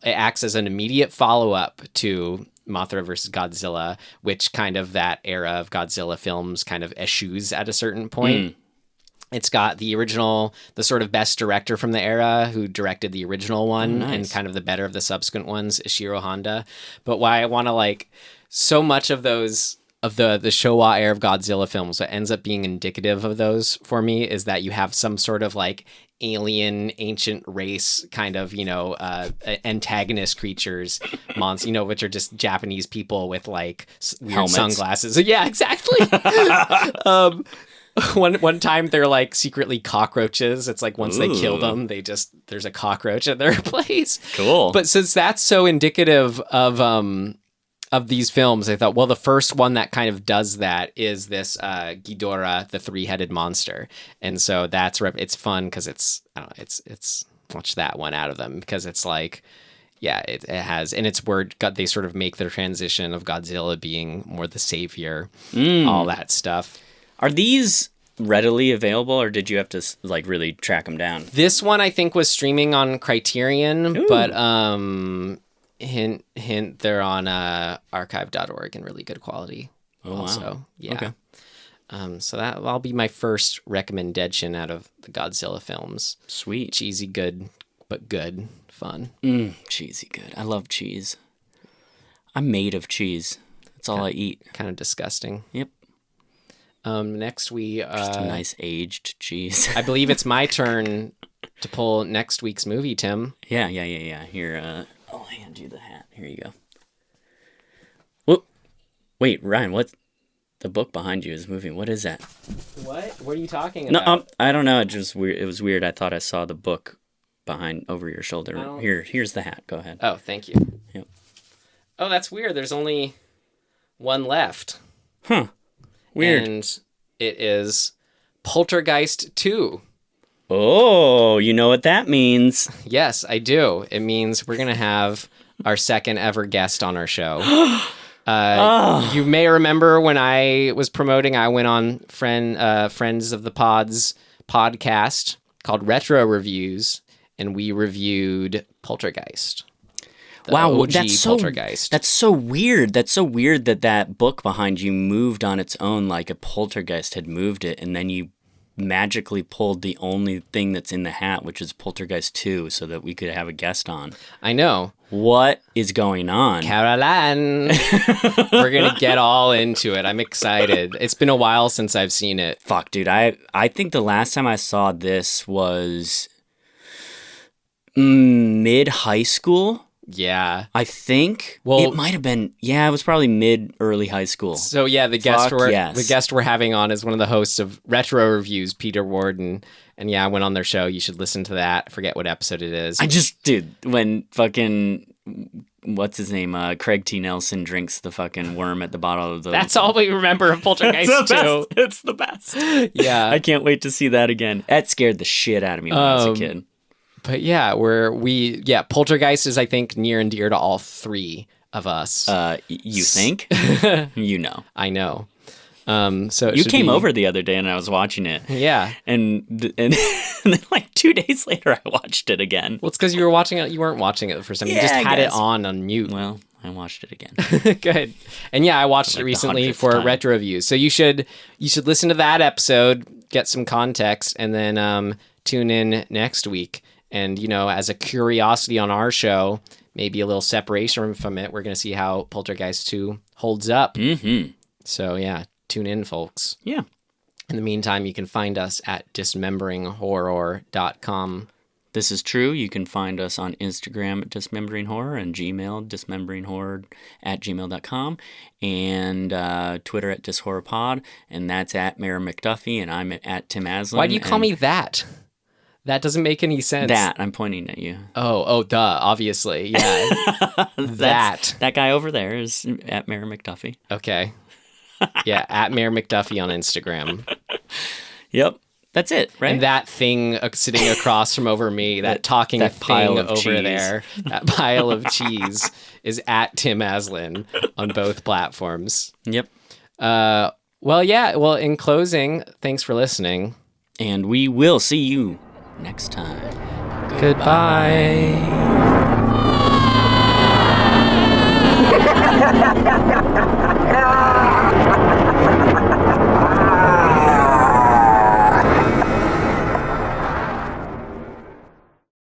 acts as an immediate follow-up to Mothra versus Godzilla, which kind of that era of Godzilla films kind of eschews at a certain point. It's got the original, the sort of best director from the era who directed the original one and kind of the better of the subsequent ones, Ishiro Honda. But why I want to like so much of those of the Showa era of Godzilla films, what ends up being indicative of those for me is that you have some sort of like alien ancient race kind of, antagonist creatures, which are just Japanese people with like weird helmets. Sunglasses. Yeah, exactly. One time they're like secretly cockroaches. It's like once they kill them, there's a cockroach at their place. Cool. But since that's so indicative of these films, I thought, well, the first one that kind of does that is this Ghidorah, the 3-headed monster, and so it's fun because it's watch that one out of them because it's like. Yeah, it has, and it's where they sort of make the transition of Godzilla being more the savior, all that stuff. Are these readily available, or did you have to like really track them down? This one I think was streaming on Criterion, but hint, they're on archive.org in really good quality. Also, wow. Yeah. Okay. So that'll be my first recommendation out of the Godzilla films. Sweet. Cheesy, good, but good, fun. Cheesy good. I love cheese. I'm made of cheese. That's all I eat. Kind of disgusting. Yep. Next we just a nice aged cheese. I believe it's my turn to pull next week's movie, Tim. Yeah. Here, I'll hand you the hat. Here you go. Whoop. Wait, Ryan, what? The book behind you is moving. What is that? What are you talking about? No, I don't know. It just weird. It was weird. I thought I saw the book over your shoulder. Here's the hat. Go ahead. Oh, thank you. Yep. Oh, that's weird. There's only one left. Huh. Weird. And it is Poltergeist 2. Oh, you know what that means. Yes, I do. It means we're going to have our second ever guest on our show. You may remember when I was promoting, I went on Friends of the Pods podcast called Retro Reviews, and we reviewed Poltergeist. Wow, OG Poltergeist. That's so weird. That's so weird that book behind you moved on its own like a poltergeist had moved it, and then you magically pulled the only thing that's in the hat, which is Poltergeist 2, so that we could have a guest on. I know. What is going on? Caroline. We're going to get all into it. I'm excited. It's been a while since I've seen it. Fuck, dude. I think the last time I saw this was mid-high school. Yeah. I think. Well, it might have been. Yeah, it was probably mid-early high school. So yeah, the guest we're having on is one of the hosts of Retro Reviews, Peter Ward, and yeah, I went on their show. You should listen to that. I forget what episode it is. When fucking what's his name, Craig T. Nelson drinks the fucking worm at the bottom of the. That's all we remember of Poltergeist 2. It's the best. Yeah, I can't wait to see that again. That scared the shit out of me when I was a kid. But yeah, Poltergeist is, I think, near and dear to all three of us. You think? You know. I know. So you came over the other day and I was watching it. Yeah. And then like 2 days later I watched it again. Well, it's because you were watching it. You weren't watching it the first time. You just had it on mute. Well, I watched it again. Good. And yeah, I watched it recently for Retro Reviews. So you should listen to that episode, get some context, and then tune in next week. And, as a curiosity on our show, maybe a little separation from it, we're going to see how Poltergeist 2 holds up. Mm-hmm. So, yeah, tune in, folks. Yeah. In the meantime, you can find us at dismemberinghorror.com. This is true. You can find us on Instagram at dismemberingHorror and Gmail, dismemberinghorror@gmail.com, and Twitter at dishorrorpod, and that's at Mayor McDuffie, and I'm at Tim Aslin. Why do you call me that? That doesn't make any sense. That, I'm pointing at you. Oh, duh, obviously. Yeah. That guy over there is at Mayor McDuffie. Okay. Yeah, at Mayor McDuffie on Instagram. Yep. That's it, right? And that thing sitting across from over me, that talking that thing over cheese. there, that pile of cheese is at Tim Aslin on both platforms. Yep. Well, in closing, thanks for listening. And we will see you next time. Goodbye. ha ha!